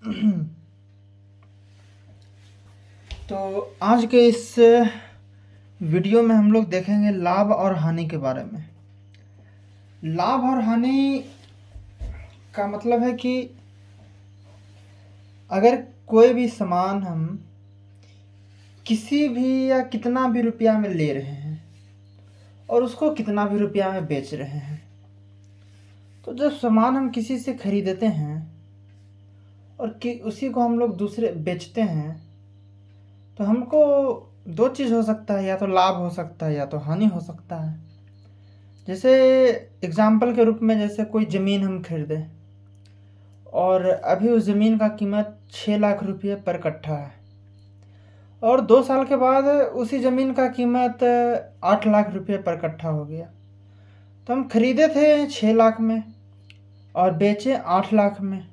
तो आज के इस वीडियो में हम लोग देखेंगे लाभ और हानि के बारे में। लाभ और हानि का मतलब है कि अगर कोई भी सामान हम किसी भी या कितना भी रुपया में ले रहे हैं और उसको कितना भी रुपया में बेच रहे हैं, तो जब सामान हम किसी से खरीदते हैं और कि उसी को हम लोग दूसरे बेचते हैं, तो हमको दो चीज़ हो सकता है, या तो लाभ हो सकता है या तो हानि हो सकता है। जैसे एग्जाम्पल के रूप में, जैसे कोई ज़मीन हम खरीदें और अभी उस ज़मीन का कीमत 6 लाख रुपये पर कट्ठा है और 2 साल के बाद उसी ज़मीन का कीमत 8 लाख रुपये पर कट्ठा हो गया। तो हम खरीदे थे 6 लाख में और बेचे 8 लाख में,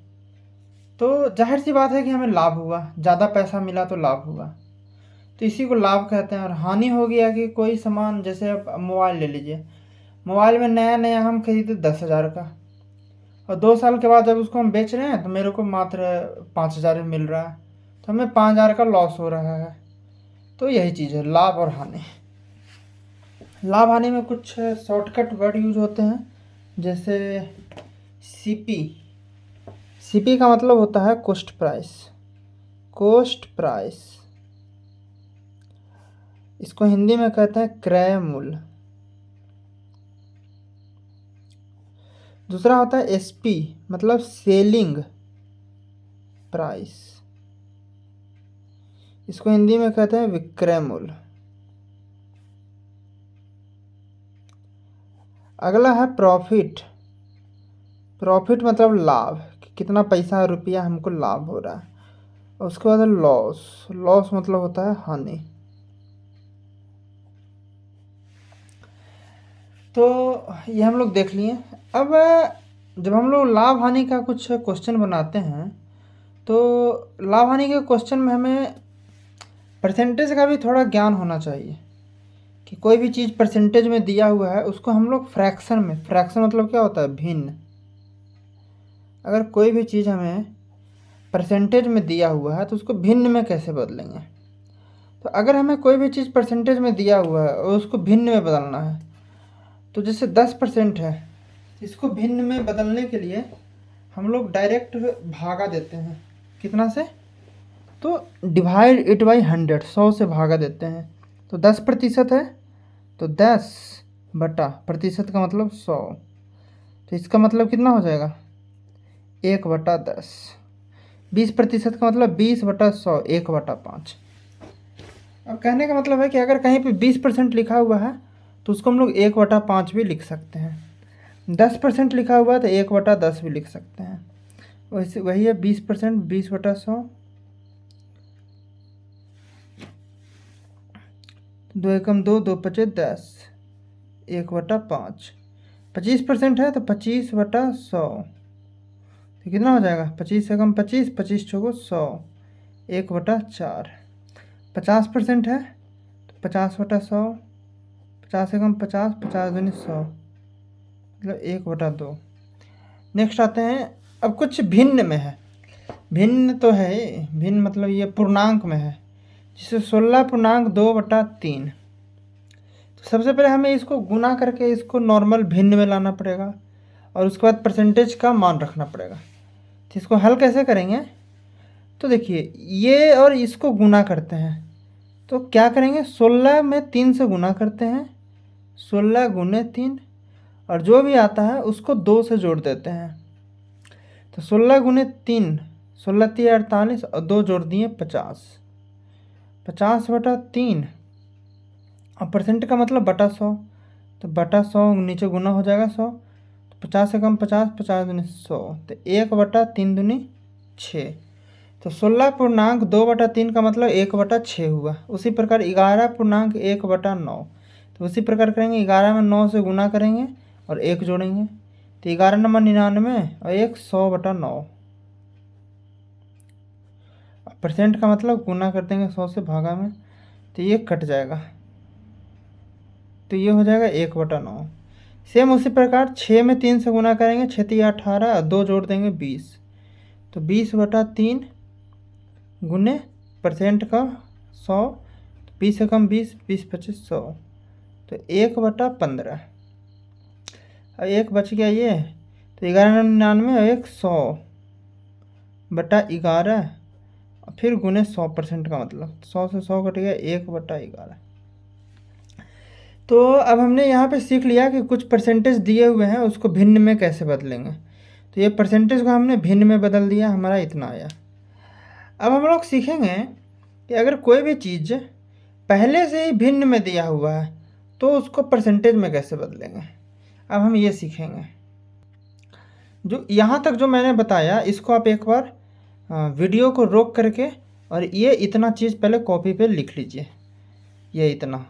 तो जाहिर सी बात है कि हमें लाभ हुआ, ज़्यादा पैसा मिला तो लाभ हुआ, तो इसी को लाभ कहते हैं। और हानि हो गया कि कोई सामान, जैसे आप मोबाइल ले लीजिए, मोबाइल में नया नया हम खरीदे 10,000 का और 2 साल के बाद जब उसको हम बेच रहे हैं तो मेरे को मात्र 5,000 में मिल रहा है, तो हमें 5,000 का लॉस हो रहा है। तो यही चीज़ है लाभ और हानि। लाभ हानि में कुछ शॉर्टकट वर्ड यूज होते हैं, जैसे सीपी। सीपी का मतलब होता है कॉस्ट प्राइस। कॉस्ट प्राइस, इसको हिंदी में कहते हैं क्रय मूल्य। दूसरा होता है एसपी, मतलब सेलिंग प्राइस, इसको हिंदी में कहते हैं विक्रय मूल्य। अगला है प्रॉफिट। प्रॉफिट मतलब लाभ, कि कितना पैसा रुपया हमको लाभ हो रहा है। और उसके बाद लॉस। लॉस मतलब होता है हानि। तो ये हम लोग देख लिए। अब जब हम लोग लाभ हानि का कुछ क्वेश्चन बनाते हैं, तो लाभ हानि के क्वेश्चन में हमें परसेंटेज का भी थोड़ा ज्ञान होना चाहिए, कि कोई भी चीज़ परसेंटेज में दिया हुआ है उसको हम लोग फ्रैक्शन में, फ्रैक्शन मतलब क्या होता है, भिन्न। अगर कोई भी चीज़ हमें परसेंटेज में दिया हुआ है तो उसको भिन्न में कैसे बदलेंगे। तो अगर हमें कोई भी चीज़ परसेंटेज में दिया हुआ है और उसको भिन्न में बदलना है, तो जैसे 10% है, इसको भिन्न में बदलने के लिए हम लोग डायरेक्ट भागा देते हैं। कितना से? तो डिवाइड इट बाई 100, 100 से भागा देते हैं। तो 10% है तो 10 बटा प्रतिशत का मतलब 100, तो इसका मतलब कितना हो जाएगा, 1/10। 20% का मतलब 20/100, 1/5। अब कहने का मतलब है कि अगर कहीं पे 20% लिखा हुआ है तो उसको हम लोग 1/5 भी लिख सकते हैं। 10% लिखा हुआ है तो 1/10 भी लिख सकते हैं। वैसे वही है 20%, 20/100, 2 एकम 2, 2 पचे 10, 1/5। 25% है तो 25/100, तो कितना हो जाएगा, 25 एकम 25, 25 चौको 100, 1/4। 50% है तो 50/100, 50 एकम 50, 50 दूनी 100, मतलब 1/2। नेक्स्ट आते हैं, अब कुछ भिन्न में है। भिन्न तो है, भिन्न मतलब ये पूर्णांक में है, जिसे 16.2/3। तो सबसे पहले हमें इसको गुना करके इसको नॉर्मल भिन्न में लाना पड़ेगा और उसके बाद परसेंटेज का मान रखना पड़ेगा। तो इसको हल कैसे करेंगे, तो देखिए ये और इसको गुना करते हैं, तो क्या करेंगे, 16 में 3 से गुना करते हैं, 16 गुने 3, और जो भी आता है उसको 2 से जोड़ देते हैं। तो 16 गुने 3, 16 3 48, और 2 जोड़ दिए 50, 50/3। और परसेंट का मतलब बटा 100, तो बटा 100 नीचे गुना हो जाएगा 100, तो 50 एकम 50, 50 दूनी 100, तो 1/3 दूनी 6। तो 16.2/3 का मतलब 1/6 हुआ। उसी प्रकार 11.1/9, तो उसी प्रकार करेंगे, 11 में 9 से गुना करेंगे और 1 जोड़ेंगे, तो 11 नंबर 99 और 1 100/9। परसेंट का मतलब गुना कर देंगे 100 से भागा में, तो ये कट जाएगा, तो ये हो जाएगा 1/9। सेम उसी प्रकार 6 में 3 से गुना करेंगे, 6 3 18, और 2 जोड़ देंगे 20, तो 20/3 गुने परसेंट का 100, 20 से कम 20, 20 25 100, तो 1/15। अब एक बच गया ये, तो 1199 एक 100/11, फिर गुने 100% का मतलब 100 से 100 कट गया 1/11। तो अब हमने यहाँ पे सीख लिया कि कुछ परसेंटेज दिए हुए हैं उसको भिन्न में कैसे बदलेंगे। तो ये परसेंटेज को हमने भिन्न में बदल दिया, हमारा इतना आया। अब हम लोग सीखेंगे कि अगर कोई भी चीज़ पहले से ही भिन्न में दिया हुआ है तो उसको परसेंटेज में कैसे बदलेंगे। अब हम ये सीखेंगे। जो यहाँ तक जो मैंने बताया इसको आप एक बार वीडियो को रोक करके और ये इतना चीज़ पहले कॉपी पे लिख लीजिए। ये इतना,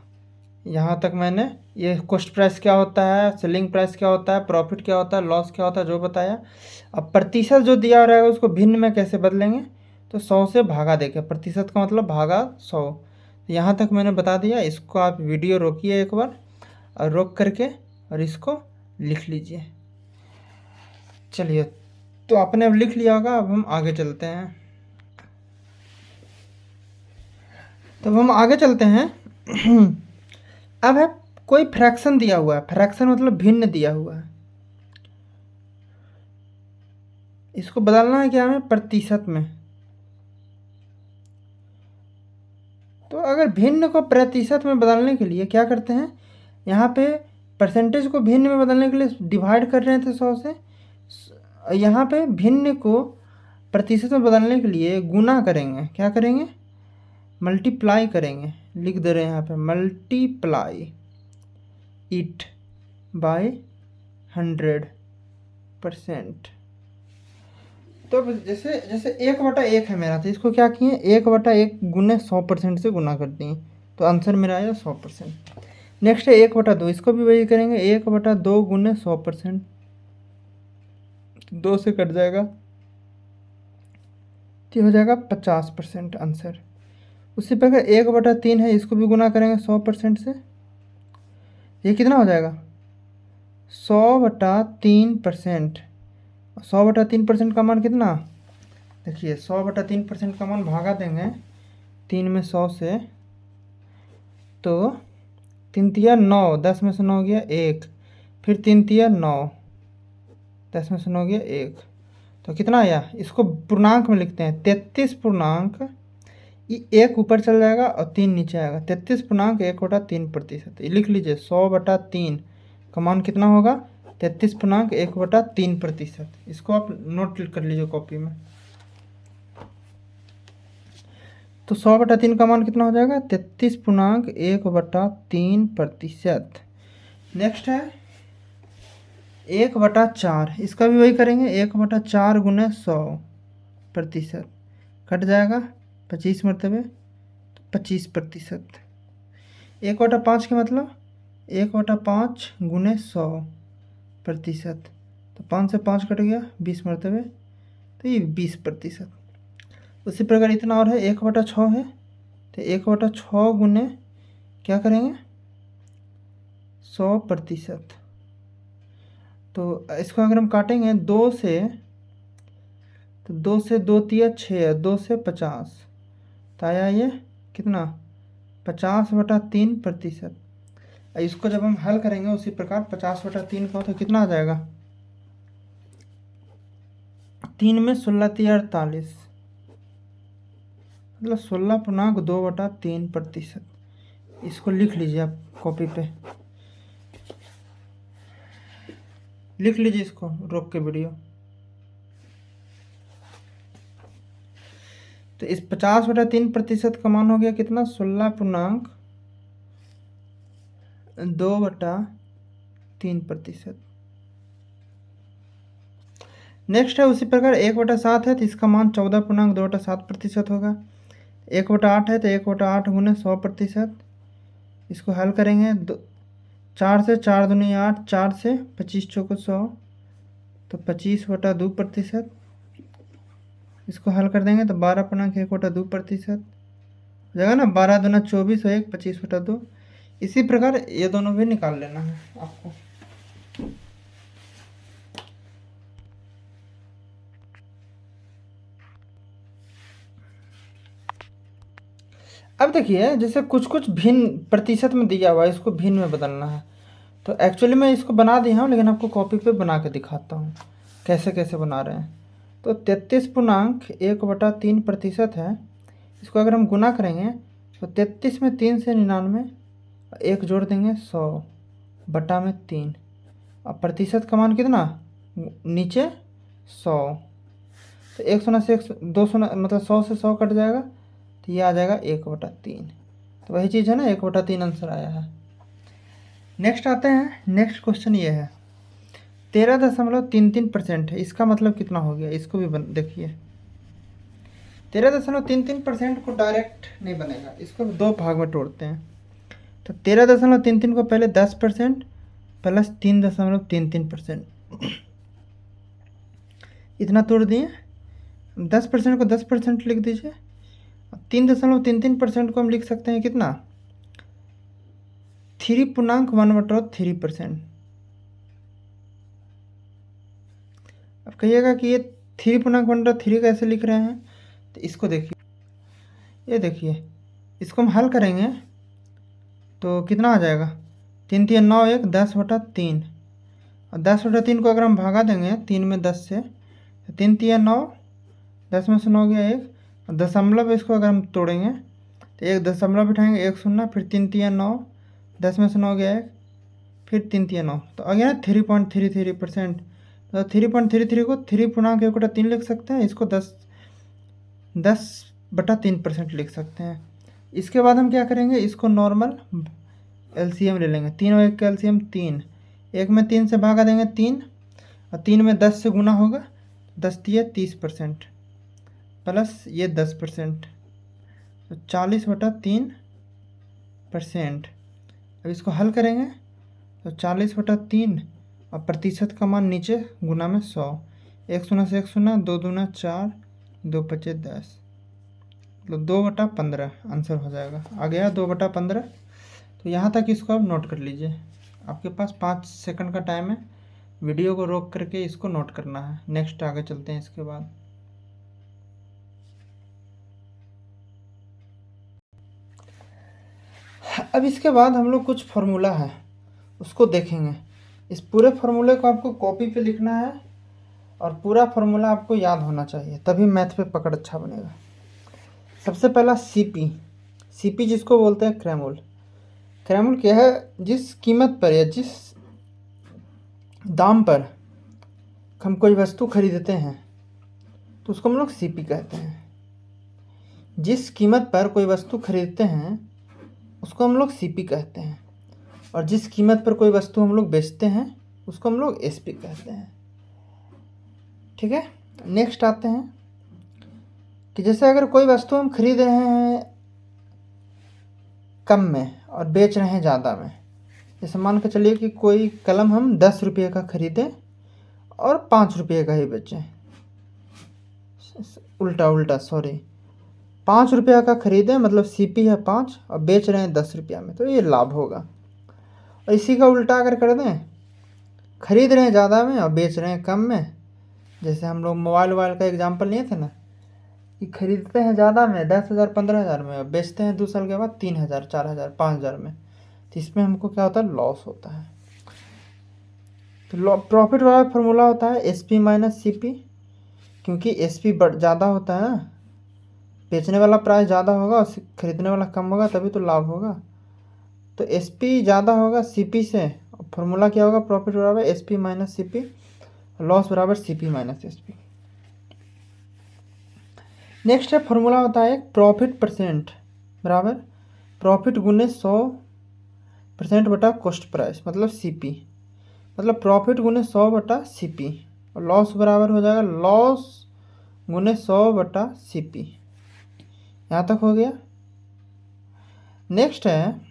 यहाँ तक मैंने ये कॉस्ट प्राइस क्या होता है, सेलिंग प्राइस क्या होता है, प्रॉफिट क्या होता है, लॉस क्या होता है, जो बताया। अब प्रतिशत जो दिया रहेगा उसको भिन्न में कैसे बदलेंगे, तो 100 से भागा देके, प्रतिशत का मतलब भागा 100। यहाँ तक मैंने बता दिया। इसको आप वीडियो रोकिए एक बार और रोक करके और इसको लिख लीजिए। चलिए, तो आपने अब लिख लिया होगा। अब हम आगे चलते हैं। तब हम आगे चलते हैं। अब है कोई फ्रैक्शन दिया हुआ है, फ्रैक्शन मतलब भिन्न दिया हुआ है, इसको बदलना है क्या हमें, प्रतिशत में। तो अगर भिन्न को प्रतिशत में बदलने के लिए क्या करते हैं, यहाँ पे परसेंटेज को भिन्न में बदलने के लिए डिवाइड कर रहे थे 100 से, यहाँ पे भिन्न को प्रतिशत में बदलने के लिए गुना करेंगे। क्या करेंगे, मल्टीप्लाई करेंगे। लिख दे रहे हैं यहाँ पे, मल्टीप्लाई इट बाय 100%। तो जैसे 1/1 है मेरा, तो इसको क्या किए, 1/1 गुने 100% से गुना कर दिए, तो आंसर मेरा आया 100%। नेक्स्ट है 1/2, इसको भी वही करेंगे, 1/2 गुने 100%, 2 से कट जाएगा तो हो जाएगा 50% आंसर। उसी प्रकार 1/3 है, इसको भी गुना करेंगे 100% से, ये कितना हो जाएगा 100/3%। 100/3% का मान कितना, देखिए 100/3% का मान भागा देंगे 3 में 100 से, तो 3 तिया 9, 10 में से 9 गया 1, फिर 3 तिया 9, 10 में से 9 गया 1, तो कितना आया। इसको पूर्णांक में लिखते हैं, 33 पूर्णांक, ये 1 ऊपर चल जाएगा और 3 नीचे आएगा, 33 पूर्णांक 1/3%। लिख लीजिए 100/3 का मान कितना होगा, 33 पूर्णांक 1/3%। इसको आप नोट कर लीजिए कॉपी में। तो 100/3 का मान कितना हो जाएगा, 33 पूर्णांक 1/3%। नेक्स्ट है 1/4, इसका भी वही करेंगे, 1/4 गुने 100%, कट जाएगा 25 मरतबे, तो 25%। 1/5 के मतलब 1/5 गुने 100%, तो 5 से 5 कट गया 20 मरतबे, तो ये 20%। उसी प्रकार इतना और है 1/6 है, तो 1/6 गुने क्या करेंगे 100%। तो इसको अगर हम काटेंगे 2 से, तो 2 से 2 तिया 6, 2 से 50, तो आया ये कितना 50/3%। इसको जब हम हल करेंगे उसी प्रकार 50/3 का तो कितना आ जाएगा, 3 में 16 तिया 48, मतलब 16.2/3%। इसको लिख लीजिए आप कॉपी पे, लिख लीजिए इसको रोक के वीडियो। तो इस 50/3% का मान हो गया कितना, 16.2/3%। नेक्स्ट है उसी प्रकार 1/7 है, तो इसका मान 14.2/7% होगा। 1/8 है, तो 1/8 गुने 100%। इसको हल करेंगे 4 से 4 दूनी 8, 4 से 25 चौको 100, तो 25/2%। इसको हल कर देंगे तो 12.1/2% हो जाएगा ना, 12 दूना 24 और 1 25/2। इसी प्रकार ये दोनों भी निकाल लेना है आपको। अब देखिए जैसे कुछ कुछ भिन्न प्रतिशत में दिया हुआ है, इसको भिन्न में बदलना है। तो एक्चुअली मैं इसको बना दिया हूँ, लेकिन आपको कॉपी पे बना के दिखाता हूँ कैसे कैसे बना रहे हैं। तो 33.1/3% है। इसको अगर हम गुना करेंगे तो 33 में 3 से 99, एक जोड़ देंगे 100/3। अब प्रतिशत का मान कितना, नीचे 100। तो 100 से 200 मतलब 100 से 100 कट जाएगा, तो ये आ जाएगा 1/3। तो वही चीज़ है ना, 1/3 आंसर आया है। नेक्स्ट आते हैं, नेक्स्ट क्वेश्चन ये है 13.33% है। इसका मतलब कितना हो गया, इसको भी देखिए। 13.33% को डायरेक्ट नहीं बनेगा, इसको दो भाग में तोड़ते हैं। तो 13.33 को पहले 10% प्लस 3.33%, इतना तोड़ दिए। 10% को 10% लिख दीजिए। 3.33% को हम लिख सकते हैं कितना, 3.1/3%। अब कहिएगा कि ये 3.1/3 कैसे लिख रहे हैं, तो इसको देखिए, ये देखिए इसको हम हल करेंगे तो कितना आ जाएगा, 3 3 9 1 10/3। और 10/3 को अगर हम भागा देंगे 3 में 10 से, तो 3 3 9, 10 में से 9 गया 1, और दशमलव इसको अगर हम तोड़ेंगे तो 1 दशमलव बिठाएंगे 1 0, फिर 3 3 9, 10 में से 9 गया 1, फिर 3 3 9, तो आ गया ना 3.33%। तो 3.33 को 3.1/3 लिख सकते हैं, इसको 10/3% लिख सकते हैं। इसके बाद हम क्या करेंगे, इसको नॉर्मल एलसीएम ले लेंगे। 3 और 1 का एलसीएम 3, 1 में 3 से भागा देंगे 3, और 3 में 10 से गुना होगा, 10 दिए 30% प्लस ये 10%, तो 40/3%। अब इसको हल करेंगे तो 40/3 और प्रतिशत का मान नीचे गुना में 100, 1 0 से 1 0, 2 दूना 4, 2 5 10, मतलब 2/15 आंसर हो जाएगा। आ गया 2/15। तो यहाँ तक इसको आप नोट कर लीजिए। आपके पास 5 सेकंड का टाइम है, वीडियो को रोक करके इसको नोट करना है। नेक्स्ट आगे चलते हैं इसके बाद। अब इसके बाद हम लोग कुछ फार्मूला है उसको देखेंगे। इस पूरे फार्मूले को आपको कॉपी पे लिखना है, और पूरा फार्मूला आपको याद होना चाहिए, तभी मैथ पे पकड़ अच्छा बनेगा। सबसे पहला सीपी जिसको बोलते हैं क्रैमूल। क्रैमूल क्या है, जिस कीमत पर या जिस दाम पर हम कोई वस्तु खरीदते हैं तो उसको हम लोग सीपी कहते हैं। जिस कीमत पर कोई वस्तु खरीदते हैं उसको हम लोग सीपी कहते हैं, और जिस कीमत पर कोई वस्तु हम लोग बेचते हैं उसको हम लोग एसपी कहते हैं। ठीक है, नेक्स्ट आते हैं कि जैसे अगर कोई वस्तु हम खरीद रहे हैं कम में और बेच रहे हैं ज़्यादा में। जैसे मान के चलिए कि कोई कलम हम 10 रुपये का खरीदें और 5 रुपये का ही बेचें, उल्टा सॉरी, 5 रुपये का खरीदें मतलब सीपी है 5 और बेच रहे हैं 10 रुपया में, तो ये लाभ होगा। और इसी का उल्टा अगर कर दें, खरीद रहे हैं ज़्यादा में और बेच रहे हैं कम में, जैसे हम लोग मोबाइल का एग्जांपल लिए थे ना, कि खरीदते हैं ज़्यादा में 10,000 15,000 में और बेचते हैं 2 साल के बाद 3,000 4,000 5,000 में, तो इसमें हमको क्या होता है, लॉस होता है। तो प्रॉफिट वाला फार्मूला होता है एसपी माइनस सीपी, क्योंकि एसपी ज़्यादा होता है, बेचने वाला प्राइस ज़्यादा होगा और खरीदने वाला कम होगा, तभी तो लाभ होगा। तो एसपी ज़्यादा होगा सीपी से, फार्मूला क्या होगा, प्रॉफिट बराबर एसपी माइनस सीपी, लॉस बराबर सीपी माइनस एसपी। नेक्स्ट है फार्मूला होता है प्रॉफिट परसेंट बराबर प्रॉफिट गुने 100% बटा कॉस्ट प्राइस, मतलब सीपी, मतलब प्रॉफिट गुने 100 बटा सीपी, और लॉस बराबर हो जाएगा लॉस गुने 100 बटा सीपी। यहाँ तक हो गया। नेक्स्ट है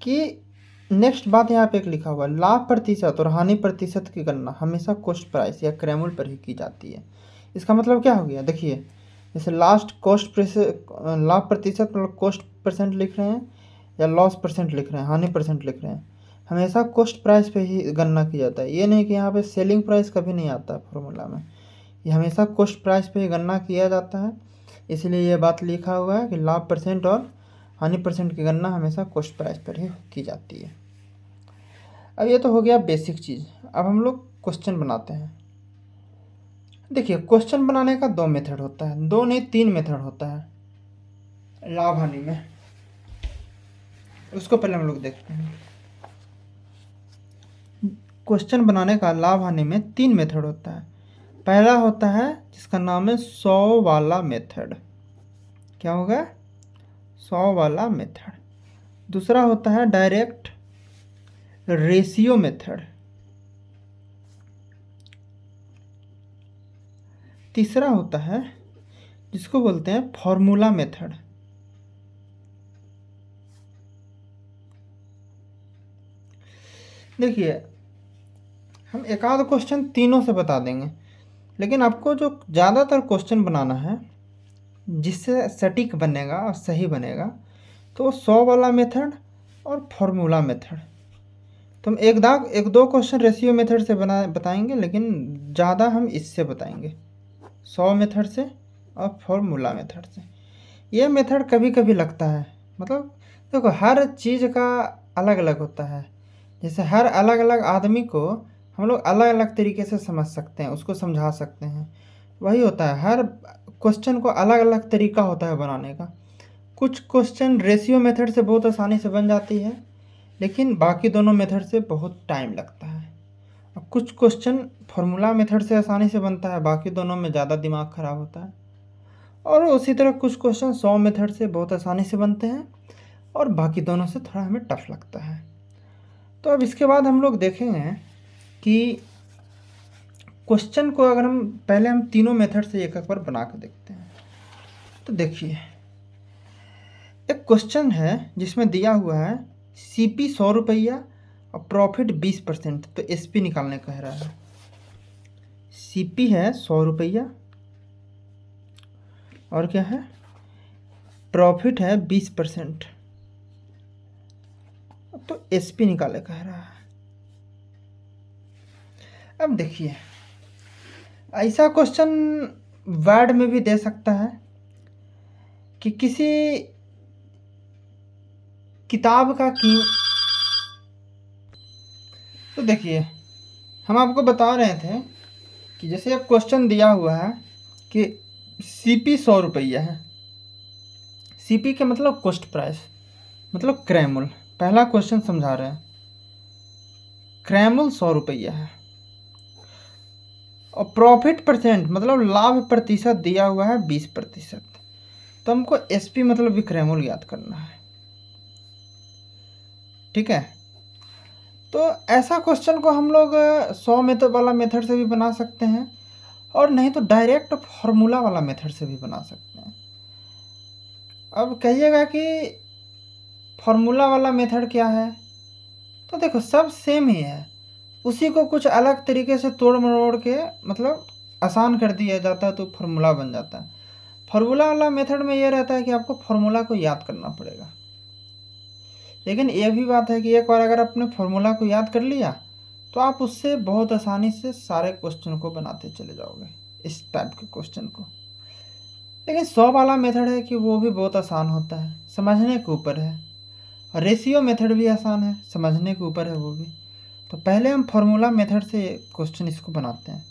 कि नेक्स्ट बात यहाँ पे एक लिखा हुआ है, लाभ प्रतिशत और हानि प्रतिशत की गणना हमेशा कॉस्ट प्राइस या क्रैमूल पर ही की जाती है। इसका मतलब क्या हो गया, देखिए जैसे लास्ट लाभ प्रतिशत मतलब कॉस्ट परसेंट लिख रहे हैं, या लॉस परसेंट लिख रहे हैं, हानि परसेंट लिख रहे हैं, हमेशा कॉस्ट प्राइस पे ही गणना की जाता है। ये नहीं कि यहाँ पे सेलिंग प्राइस कभी नहीं आता है फॉर्मूला में, ये हमेशा कॉस्ट प्राइस पे ही गणना किया जाता है। इसलिए ये बात लिखा हुआ है कि लाभ परसेंट और हानि परसेंट की गणना हमेशा कॉस्ट प्राइस पर ही की जाती है। अब ये तो हो गया बेसिक चीज़। अब हम लोग क्वेश्चन बनाते हैं। देखिए, क्वेश्चन बनाने का 2 मेथड होता है, 2 नहीं 3 मेथड होता है लाभ हानि में। उसको पहले हम लोग देखते हैं। क्वेश्चन बनाने का लाभ हानि में 3 मेथड होता है। पहला होता है जिसका नाम है 100 वाला मेथड। क्या होगा? 100 वाला मेथड। दूसरा होता है डायरेक्ट रेशियो मेथड। तीसरा होता है जिसको बोलते हैं फॉर्मूला मेथड। देखिए, हम एक आध क्वेश्चन तीनों से बता देंगे, लेकिन आपको जो ज़्यादातर क्वेश्चन बनाना है जिससे सटीक बनेगा और सही बनेगा, तो 100 वाला मेथड और फॉर्मूला मेथड। तो हम एक दो क्वेश्चन रेशियो मेथड से बताएंगे, लेकिन ज़्यादा हम इससे बताएंगे, 100 मेथड से और फॉर्मूला मेथड से। ये मेथड कभी कभी लगता है, मतलब देखो हर चीज़ का अलग अलग होता है। जैसे हर अलग अलग आदमी को हम लोग अलग अलग तरीके से समझ सकते हैं, उसको समझा सकते हैं। वही होता है, हर क्वेश्चन को अलग अलग तरीका होता है बनाने का। कुछ क्वेश्चन रेशियो मेथड से बहुत आसानी से बन जाती है, लेकिन बाकी दोनों मेथड से बहुत टाइम लगता है। और कुछ क्वेश्चन फॉर्मूला मेथड से आसानी से बनता है, बाकी दोनों में ज़्यादा दिमाग ख़राब होता है। और उसी तरह कुछ क्वेश्चन 100 मेथड से बहुत आसानी से बनते हैं और बाकी दोनों से थोड़ा हमें टफ लगता है। तो अब इसके बाद हम लोग देखेंगे कि क्वेश्चन को अगर हम तीनों मेथड से एक बार बना के देखते हैं। तो देखिए, एक क्वेश्चन है जिसमें दिया हुआ है सीपी 100 रुपया और प्रॉफिट 20%। तो एसपी निकालने कह रहा है। सीपी है 100 रुपया और क्या है, प्रॉफिट है 20%। तो एसपी निकाले कह रहा है। अब देखिए, ऐसा क्वेश्चन वर्ड में भी दे सकता है कि किसी किताब का तो देखिए, हम आपको बता रहे थे कि जैसे एक क्वेश्चन दिया हुआ है कि सीपी 100 रुपया है। सीपी के मतलब कॉस्ट प्राइस, मतलब क्रैमुल। पहला क्वेश्चन समझा रहे हैं, क्रैमुल 100 रुपया है और प्रॉफिट परसेंट मतलब लाभ प्रतिशत दिया हुआ है 20%। तो हमको एसपी मतलब भी क्रैमुल याद करना है, ठीक है। तो ऐसा क्वेश्चन को हम लोग 100 मेथड वाला मेथड से भी बना सकते हैं, और नहीं तो डायरेक्ट फार्मूला वाला मेथड से भी बना सकते हैं। अब कहिएगा कि फार्मूला वाला मेथड क्या है, तो देखो सब सेम ही है, उसी को कुछ अलग तरीके से तोड़ मरोड़ के मतलब आसान कर दिया जाता है, तो फार्मूला बन जाता है। फार्मूला वाला मेथड में ये रहता है कि आपको फार्मूला को याद करना पड़ेगा, लेकिन ये भी बात है कि एक बार अगर आपने फार्मूला को याद कर लिया तो आप उससे बहुत आसानी से सारे क्वेश्चन को बनाते चले जाओगे, इस टाइप के क्वेश्चन को। लेकिन 100 वाला मेथड है कि वो भी बहुत आसान होता है, समझने के ऊपर है। और रेशियो मेथड भी आसान है, समझने के ऊपर है वो भी। तो पहले हम फार्मूला मेथड से क्वेश्चन इसको बनाते हैं।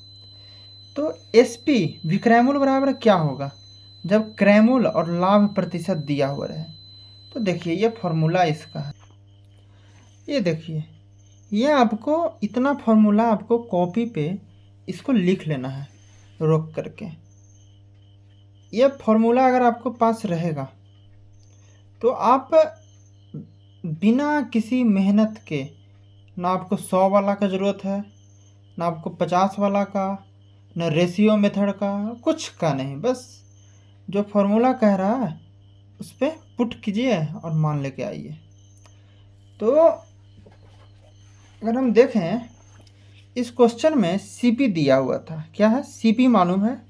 तो एसपी विक्रैमुल बराबर क्या होगा जब क्रैमुल और लाभ प्रतिशत दिया हुआ रहे। तो देखिए, ये फार्मूला इसका है। ये देखिए, ये आपको इतना फार्मूला आपको कॉपी पे इसको लिख लेना है रोक करके। ये फार्मूला अगर आपको पास रहेगा तो आप बिना किसी मेहनत के, ना आपको 100 वाला का ज़रूरत है, ना आपको 50 वाला का, ना रेशियो मेथड का, कुछ का नहीं। बस जो फार्मूला कह रहा है उस पर पुट कीजिए और मान लेके आइए। तो अगर हम देखें, इस क्वेश्चन में सीपी दिया हुआ था, क्या है, सीपी मालूम है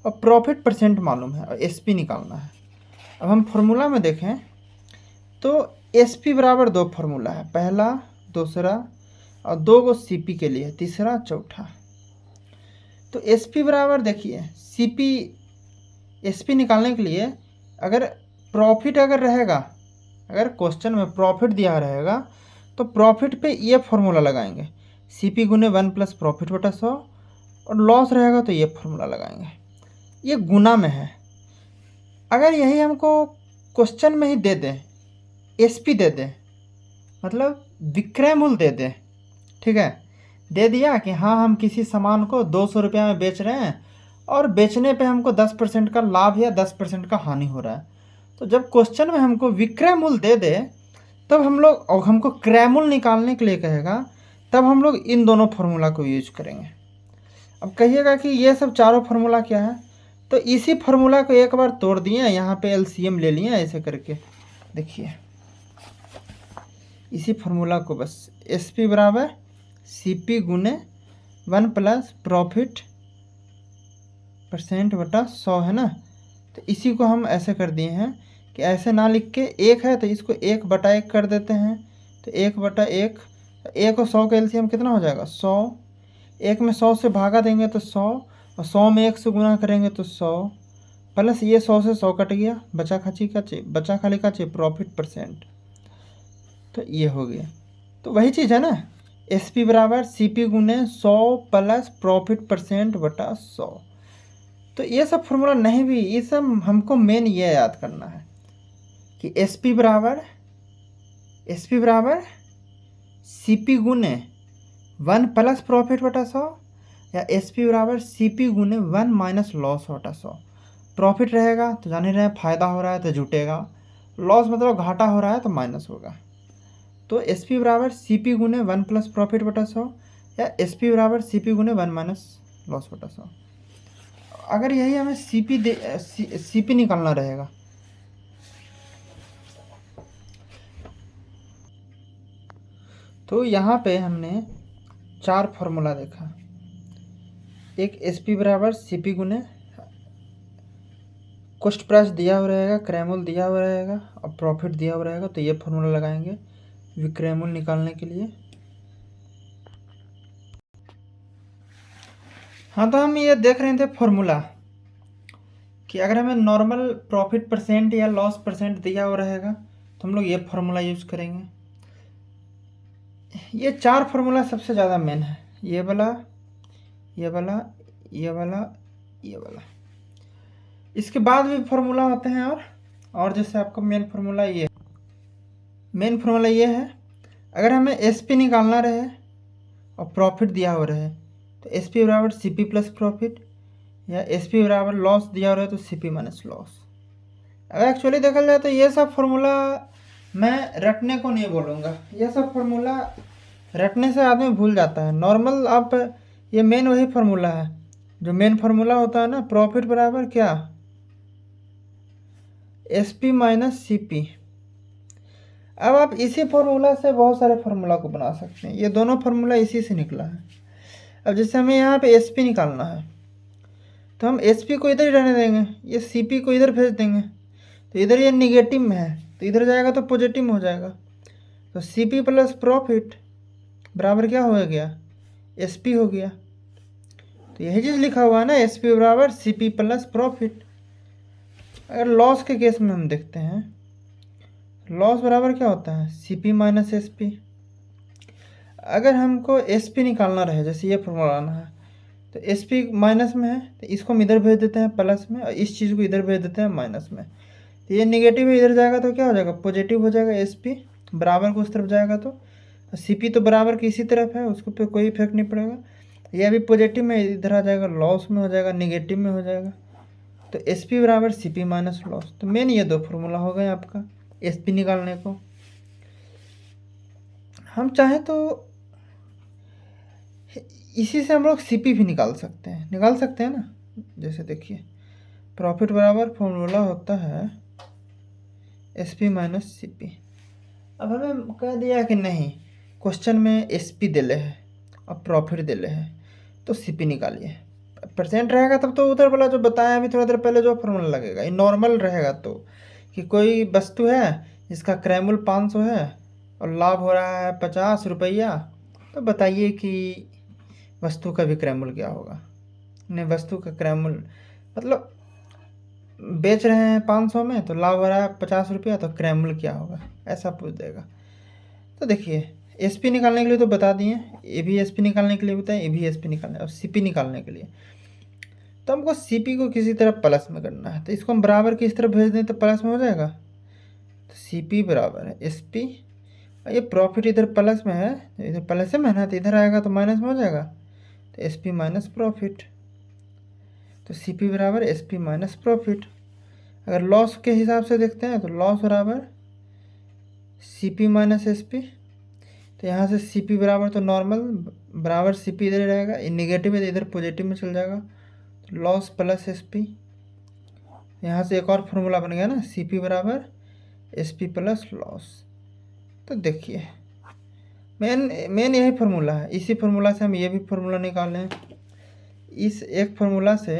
और प्रॉफिट परसेंट मालूम है और एसपी निकालना है। अब हम फार्मूला में देखें तो एसपी बराबर 2 फार्मूला है, पहला दूसरा और 2 को सीपी के लिए, तीसरा चौथा। तो एसपी बराबर देखिए, सीपी एसपी निकालने के लिए अगर प्रॉफिट अगर रहेगा, अगर क्वेश्चन में प्रॉफिट दिया रहेगा तो प्रॉफिट पे ये फॉर्मूला लगाएंगे, सीपी गुने 1 प्लस प्रॉफिट बटा 100, और लॉस रहेगा तो ये फॉर्मूला लगाएंगे। ये गुना में है। अगर यही हमको क्वेश्चन में ही दे दें, एसपी दे दें, मतलब विक्रय मूल्य दे दें, ठीक है, दे दिया कि हाँ हम किसी सामान को 200 रुपया में बेच रहे हैं और बेचने पे हमको 10% का लाभ या 10% का हानि हो रहा है, तो जब क्वेश्चन में हमको विक्रय मूल्य दे दे तब हम लोग, और हमको क्रय मूल्य निकालने के लिए कहेगा, तब हम लोग इन दोनों फार्मूला को यूज करेंगे। अब कहिएगा कि ये सब चारों फार्मूला क्या है, तो इसी फार्मूला को एक बार तोड़ दिए, यहाँ पे एलसीएम ले लिए ऐसे करके, देखिए इसी फार्मूला को बस एसपी बराबर सीपी गुने 1 प्लस प्रॉफिट % बटा 100 है ना, तो इसी को हम ऐसे कर दिए हैं कि ऐसे ना लिख के, एक है तो इसको 1/1 कर देते हैं, तो 1/1, 1 और 100 का एलसीएम कितना हो जाएगा 100, 1 में 100 से भागा देंगे तो 100, और 100 में 1 से गुना करेंगे तो 100, प्लस ये 100 से 100 कट गया, बचा खाली का प्रॉफिट %, तो ये हो गया। तो वही चीज़ है ना, एस पी बराबर सी पी गुने 100 प्लस प्रॉफिट % बटा 100। तो ये सब फॉर्मूला नहीं भी, ये सब हमको मेन ये याद करना है कि एस पी बराबर सी पी गुने 1 प्लस प्रॉफिट बटा 100, या एस पी बराबर सी पी गुने 1 माइनस लॉस बटा 100। प्रॉफिट रहेगा तो जान ही रहे, फ़ायदा हो रहा है तो जुटेगा, लॉस मतलब घाटा हो रहा है तो माइनस होगा। तो एस पी बराबर सी पी गुने 1 प्लस प्रॉफिट बटा 100, या एस पी बराबर सी पी गुने 1 माइनस लॉस बटा 100। अगर यही हमें सी पी निकालना रहेगा, तो यहाँ पे हमने 4 फार्मूला देखा। एक एस पी बराबर सी पी गुने कॉस्ट प्राइस दिया हुआ रहेगा, क्रय मूल्य दिया हुआ रहेगा और प्रॉफिट दिया हुआ रहेगा, तो ये फार्मूला लगाएंगे विक्रय मूल्य निकालने के लिए। हाँ, तो हम ये देख रहे थे फार्मूला कि अगर हमें नॉर्मल प्रॉफिट % या लॉस % दिया हुआ रहेगा तो हम लोग ये फार्मूला यूज़ करेंगे। ये 4 फार्मूला सबसे ज़्यादा मेन है, ये वाला, ये वाला, ये वाला, ये वाला। इसके बाद भी फार्मूला होते हैं, और जैसे आपका मेन फार्मूला ये है, अगर हमें एस पी निकालना रहे और प्रॉफिट दिया हुआ रहे तो एस पी बराबर सी पी प्लस प्रॉफिट, या एस पी बराबर लॉस दिया हुआ रहे तो सी पी माइनस लॉस। अब एक्चुअली देखा जाए तो ये सब फार्मूला मैं रटने को नहीं बोलूँगा, ये सब फार्मूला रटने से आदमी भूल जाता है। नॉर्मल आप, ये मेन वही फार्मूला है जो मेन फार्मूला होता है ना, प्रॉफिट बराबर क्या, S P minus C P. अब आप इसी फार्मूला से बहुत सारे फार्मूला को बना सकते हैं, ये दोनों फार्मूला इसी से निकला है। अब जैसे हमें यहाँ पे एस पी निकालना है तो हम एस पी को इधर ही रहने देंगे, ये सी पी को इधर भेज देंगे, तो इधर ये निगेटिव में है तो इधर जाएगा तो पॉजिटिव में हो जाएगा, तो सी पी प्लस प्रॉफिट बराबर क्या हो गया, एस पी हो गया। तो यही चीज़ लिखा हुआ है ना, एस पी बराबर सी पी प्लस प्रॉफिट। अगर लॉस के केस में हम देखते हैं, लॉस बराबर क्या होता है, C P minus S P. अगर हमको एस पी निकालना रहे, जैसे ये फॉर्मूला आना है, तो एस पी माइनस में है तो इसको हम इधर भेज देते हैं प्लस में, और इस चीज़ को इधर भेज देते हैं माइनस में, तो ये निगेटिव इधर जाएगा तो क्या हो जाएगा, पॉजिटिव हो जाएगा। एस पी बराबर को उस तरफ जाएगा तो सी पी तो बराबर की इसी तरफ है, उसको पे कोई इफेक्ट नहीं पड़ेगा, ये अभी पॉजिटिव में इधर आ जाएगा, लॉस में हो जाएगा, निगेटिव में हो जाएगा। तो एस पी बराबर सी पी माइनस लॉस। तो मेन ये 2 फार्मूला हो गए आपका एस पी निकालने को। हम चाहें तो इसी से हम लोग सी पी भी निकाल सकते हैं ना। जैसे देखिए, प्रॉफिट बराबर फॉर्मूला होता है S P minus C P. अब हमें कह दिया कि नहीं, क्वेश्चन में एस पी दिले है और प्रॉफिट दिले है तो सी पी निकालिए। % रहेगा तब तो उधर वाला जो बताया अभी थोड़ा देर पहले जो फॉर्मूला लगेगा, ये नॉर्मल रहेगा तो, कि कोई वस्तु है जिसका क्रय मूल्य 500 है और लाभ हो रहा है 50 रुपया, तो बताइए कि वस्तु का विक्रय मूल्य क्या होगा। नहीं, वस्तु का क्रय मूल्य मतलब बेच रहे हैं 500 में तो लाभ हो रहा है 50 रुपया, तो क्रय मूल्य क्या होगा, ऐसा पूछ देगा। तो देखिए एसपी निकालने के लिए तो बता दिए, ए भी एसपी निकालने के लिए बताएं, ए भी एसपी निकालने, और सीपी निकालने के लिए तो हमको सीपी को किसी तरह प्लस में करना है, तो इसको हम बराबर किस तरह भेज दें तो प्लस में हो जाएगा। तो सीपी बराबर है एसपी, ये प्रॉफिट इधर प्लस में है, इधर प्लस में है ना, तो इधर आएगा तो माइनस में हो जाएगा, तो एसपी माइनस प्रॉफिट। तो सीपी बराबर एसपी माइनस प्रॉफिट। अगर लॉस के हिसाब से देखते हैं तो लॉस बराबर सीपी माइनस एसपी। तो यहाँ से सीपी बराबर तो नॉर्मल बराबर सीपी इधर रहेगा, ये निगेटिव है तो इधर पॉजिटिव में चल जाएगा, तो लॉस प्लस एसपी। यहाँ से एक और फार्मूला बन गया ना, सीपी बराबर एसपी प्लस लॉस। तो देखिए मेन यही फार्मूला है, इसी फार्मूला से हम ये भी फार्मूला निकालें। इस एक फार्मूला से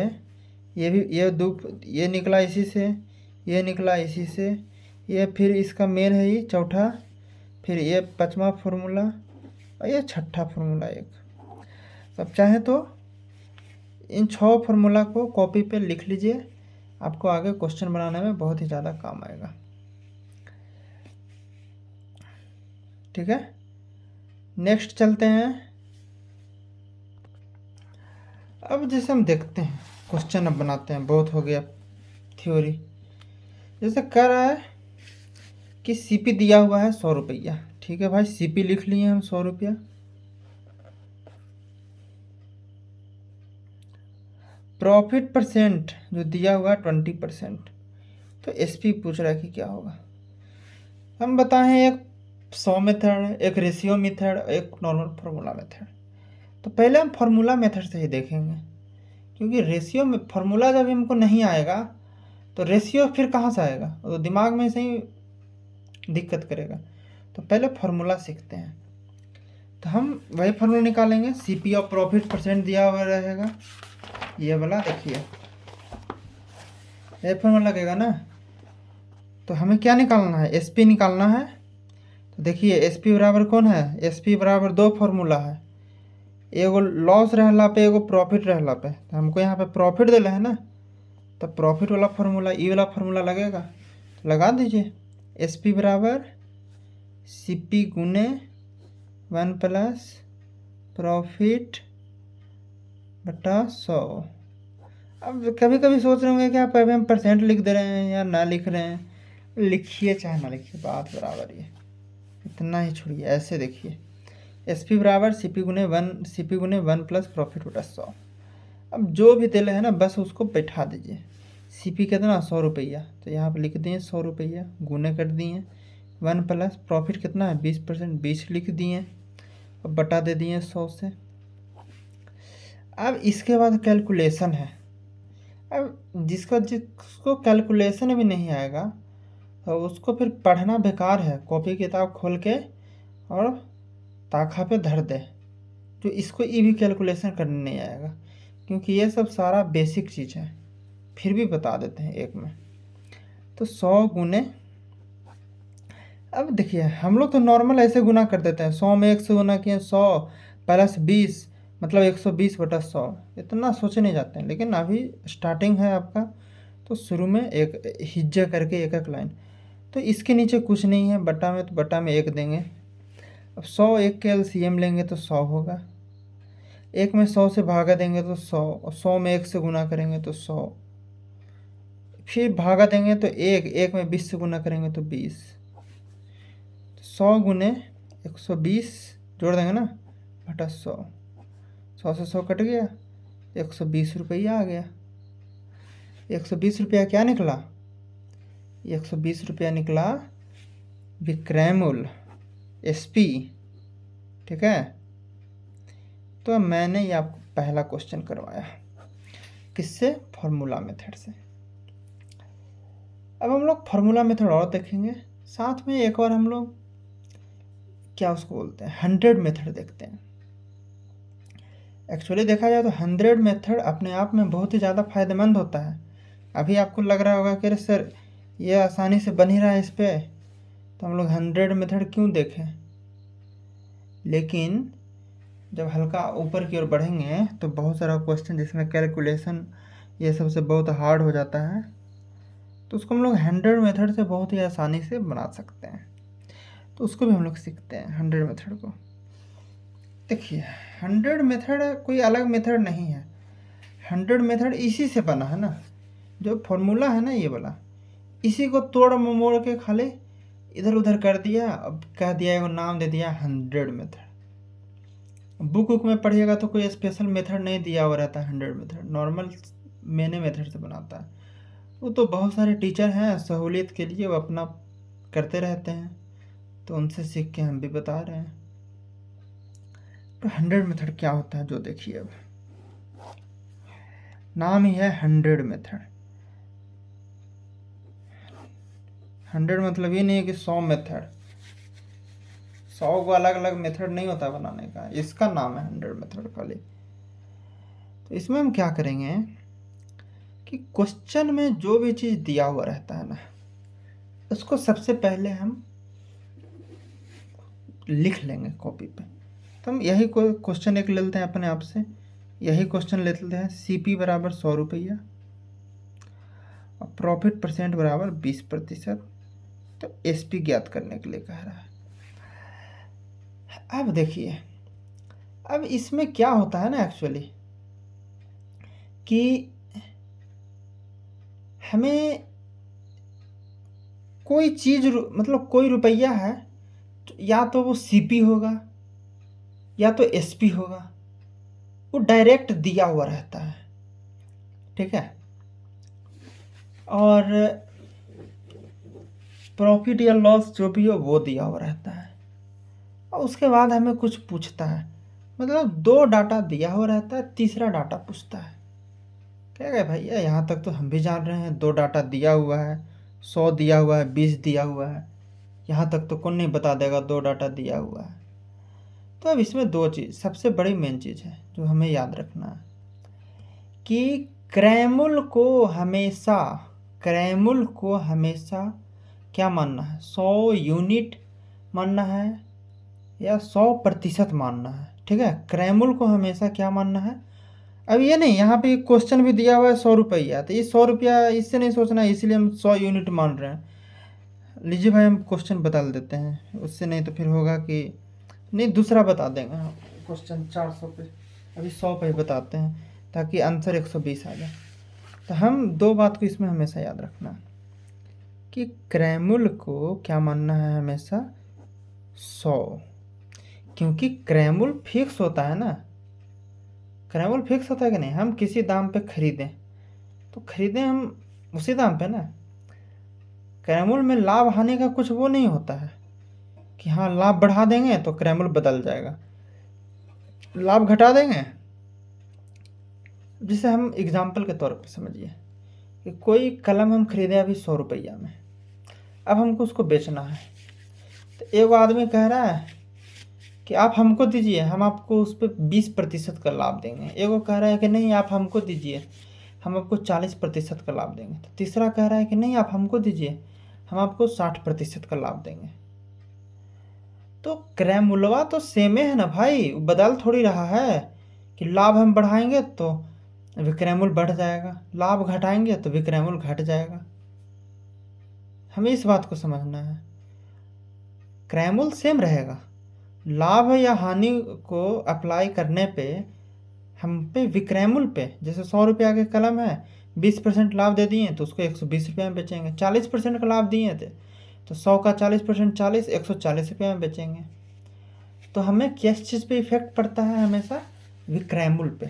ये भी, ये निकला इसी से, ये निकला इसी से, ये फिर इसका मेन है ये चौथा, फिर ये पांचवा फार्मूला और ये छठा फार्मूला एक। अब चाहे तो इन 6 फार्मूला को कॉपी पे लिख लीजिए, आपको आगे क्वेश्चन बनाने में बहुत ही ज़्यादा काम आएगा। ठीक है, नेक्स्ट चलते हैं। अब जैसे हम देखते हैं क्वेश्चन अब बनाते हैं, बहुत हो गया थ्योरी। जैसे कह रहा है कि सीपी दिया हुआ है 100 रुपया, ठीक है भाई, सीपी लिख लिए हम 100 रुपया। प्रॉफिट परसेंट जो दिया हुआ है 20%, तो एसपी पूछ रहा है कि क्या होगा। हम बताएं एक 100 मेथड, एक रेशियो मेथड, एक नॉर्मल फार्मूला मेथड। तो पहले हम फार्मूला मेथड से ही देखेंगे, क्योंकि रेशियो में फार्मूला जब हमको नहीं आएगा तो रेशियो फिर कहाँ से आएगा, तो दिमाग में से ही दिक्कत करेगा। तो पहले फार्मूला सीखते हैं। तो हम वही फार्मूला निकालेंगे, सीपी ऑफ प्रॉफिट परसेंट दिया हुआ रहेगा, ये वाला देखिए ये फार्मूला लगेगा ना। तो हमें क्या निकालना है, एसपी निकालना है। तो देखिए एसपी बराबर कौन है, एसपी बराबर 2 फार्मूला है, एगो लॉस रहला पे एगो प्रॉफिट रहला पे। तो हमको यहाँ पे प्रॉफिट देना है ना, तो प्रॉफिट वाला फार्मूला ई वाला फार्मूला लगेगा, तो लगा दीजिए। एसपी बराबर सीपी गुने 1 प्लस प्रॉफिट बटा 100। अब कभी कभी सोच रहे होंगे कि आप अभी हम परसेंट लिख दे रहे हैं या ना लिख रहे हैं, लिखिए चाहे ना लिखिए बात बराबर ही है, इतना ही छोड़िए। ऐसे देखिए एसपी बराबर सीपी गुने 1 प्लस प्रॉफिट बटा 100। अब जो भी दिल है ना बस उसको बैठा दीजिए। सीपी कितना 100 रुपया, तो यहाँ पर लिख दिए 100 रुपया, गुने कर दिए 1 प्लस प्रॉफिट कितना है 20%, 20 लिख दिए और बटा दे दिए 100 से। अब इसके बाद कैलकुलेशन है। अब जिसको कैलकुलेशन भी नहीं आएगा तो उसको फिर पढ़ना बेकार है, कॉपी किताब खोल के और ताखा पे धर दे, तो इसको ये भी कैलकुलेशन करने नहीं आएगा, क्योंकि ये सब सारा बेसिक चीज़ है। फिर भी बता देते हैं एक में। तो 100 गुने, अब देखिए हम लोग तो नॉर्मल ऐसे गुना कर देते हैं, 100 में 1 से गुना किए 100 प्लस 20 मतलब 120 बटा 100, इतना सोचे नहीं जाते हैं। लेकिन अभी स्टार्टिंग है आपका, तो शुरू में एक हिज्जा करके एक एक लाइन, तो इसके नीचे कुछ नहीं है, बटा में तो बटा में 1 देंगे। अब 100 1 के एलसीएम लेंगे तो 100 होगा, 1 में 100 से भागा देंगे तो 100, और 100 में 1 से गुना करेंगे तो 100, फिर भागा देंगे तो 1 में 20 से गुना करेंगे तो 20, 100 गुने 120 जोड़ देंगे ना बटा 100, 100 से 100 कट गया, 120 रुपया आ गया। 120 रुपया क्या निकला, 120 रुपया निकला विक्रय मूल्य एसपी। ठीक है, तो मैंने ये आपको पहला क्वेश्चन करवाया, किससे, फार्मूला मेथड से। अब हम लोग फार्मूला मेथड और देखेंगे, साथ में एक और हम लोग क्या उसको बोलते हैं 100 मेथड देखते हैं। एक्चुअली देखा जाए तो 100 मेथड अपने आप में बहुत ही ज़्यादा फायदेमंद होता है। अभी आपको लग रहा होगा कि अरे सर ये आसानी से बन ही रहा है इस पर, तो हम लोग 100 मेथड क्यों देखें। लेकिन जब हल्का ऊपर की ओर बढ़ेंगे तो बहुत सारा क्वेश्चन जिसमें कैलकुलेशन ये सबसे बहुत हार्ड हो जाता है, तो उसको हम लोग 100 मेथड से बहुत ही आसानी से बना सकते हैं। तो उसको भी हम लोग सीखते हैं 100 मेथड को। देखिए 100 मेथड कोई अलग मेथड नहीं है, 100 मेथड इसी से बना है ना, जो फॉर्मूला है ना ये वाला, इसी को तोड़ मोड़ के खाली इधर उधर कर दिया, अब कह दिया एगो नाम दे दिया 100 मेथड। बुक में पढ़िएगा तो कोई स्पेशल मेथड नहीं दिया हुआ रहता है, 100 मेथड नॉर्मल मैंने मेथड से बनाता है। वो तो बहुत सारे टीचर हैं सहूलियत के लिए, वो अपना करते रहते हैं, तो उनसे सीख के हम भी बता रहे हैं। तो 100 मेथड क्या होता है जो देखिए, अब नाम ही है 100 मेथड। 100 मतलब ये नहीं है कि 100 मेथड, 100 को अलग अलग मेथड नहीं होता बनाने का, इसका नाम है 100 मेथड खाली। तो इसमें हम क्या करेंगे कि क्वेश्चन में जो भी चीज़ दिया हुआ रहता है ना, उसको सबसे पहले हम लिख लेंगे कॉपी पे। तो हम यही क्वेश्चन एक ले लेते हैं अपने आप से, यही क्वेश्चन ले लेते हैं, CP बराबर 100 रुपया और प्रॉफिट परसेंट बराबर 20%। तो SP ज्ञात करने के लिए कह रहा है। अब देखिए, अब इसमें क्या होता है ना एक्चुअली कि हमें कोई चीज़ मतलब कोई रुपया है तो या तो वो CP होगा या तो SP होगा, वो डायरेक्ट दिया हुआ रहता है, ठीक है। और प्रॉफिट या लॉस जो भी हो वो दिया हुआ रहता है, और उसके बाद हमें कुछ पूछता है, मतलब 2 डाटा दिया हुआ रहता है, तीसरा डाटा पूछता है। क्या है भैया, यहाँ तक तो हम भी जान रहे हैं, 2 डाटा दिया हुआ है, 100 दिया हुआ है, 20 दिया हुआ है, यहाँ तक तो कौन नहीं बता देगा 2 डाटा दिया हुआ है। तो अब इसमें 2 चीज़ सबसे बड़ी मेन चीज़ है जो हमें याद रखना है कि क्रैमुल को हमेशा क्या मानना है, 100 यूनिट मानना है या 100% मानना है, ठीक है। क्रैमुल को हमेशा क्या मानना है। अब ये नहीं, यहाँ पे क्वेश्चन भी दिया हुआ है 100 रुपया, तो ये 100 रुपया इससे नहीं सोचना है, इसीलिए हम 100 यूनिट मान रहे हैं। लीजिए भाई, हम क्वेश्चन बदल देते हैं, उससे नहीं तो फिर होगा कि नहीं, दूसरा बता देंगे हम क्वेश्चन 400 पे, अभी 100 पे बताते हैं ताकि आंसर 120 आ जाए। तो हम 2 बात को इसमें हमेशा याद रखना कि क्रैमुल को क्या मानना है हमेशा 100, क्योंकि क्रैमुल फिक्स होता है ना, क्रैमुल फिक्स होता है कि नहीं। हम किसी दाम पे खरीदें तो खरीदें हम उसी दाम पे ना, क्रैमुल में लाभ हानि का कुछ वो नहीं होता है कि हाँ लाभ बढ़ा देंगे तो क्रैमुल बदल जाएगा, लाभ घटा देंगे। जिसे हम एग्जाम्पल के तौर पे समझिए कि कोई कलम हम खरीदे अभी 100 रुपया में, अब हमको उसको बेचना है, तो एक आदमी कह रहा है कि आप हमको दीजिए, हम आपको उस पर 20% का लाभ देंगे। एगो कह रहा है कि नहीं आप हमको दीजिए, हम आपको 40% का लाभ देंगे। तो तीसरा कह रहा है कि नहीं आप हमको दीजिए, हम आपको 60% का लाभ देंगे। तो क्रैमुलवा तो सेमे है ना भाई, बदल थोड़ी रहा है कि लाभ हम बढ़ाएंगे तो विक्रैमुल बढ़ जाएगा, लाभ घटाएंगे तो विक्रैमुल घट जाएगा। हमें इस बात को समझना है, क्रैमुल सेम रहेगा, लाभ या हानि को अप्लाई करने पे हम पे विक्रैमुल पे, जैसे 100 रुपया के कलम है, 20% लाभ दे दिए तो उसको 120 रुपये में बेचेंगे, 40% का लाभ दिए थे तो 100 का 40% 40, 140 रुपये में बेचेंगे। तो हमें किस चीज़ पे इफेक्ट पड़ता है हमेशा, विक्रैमुल पे।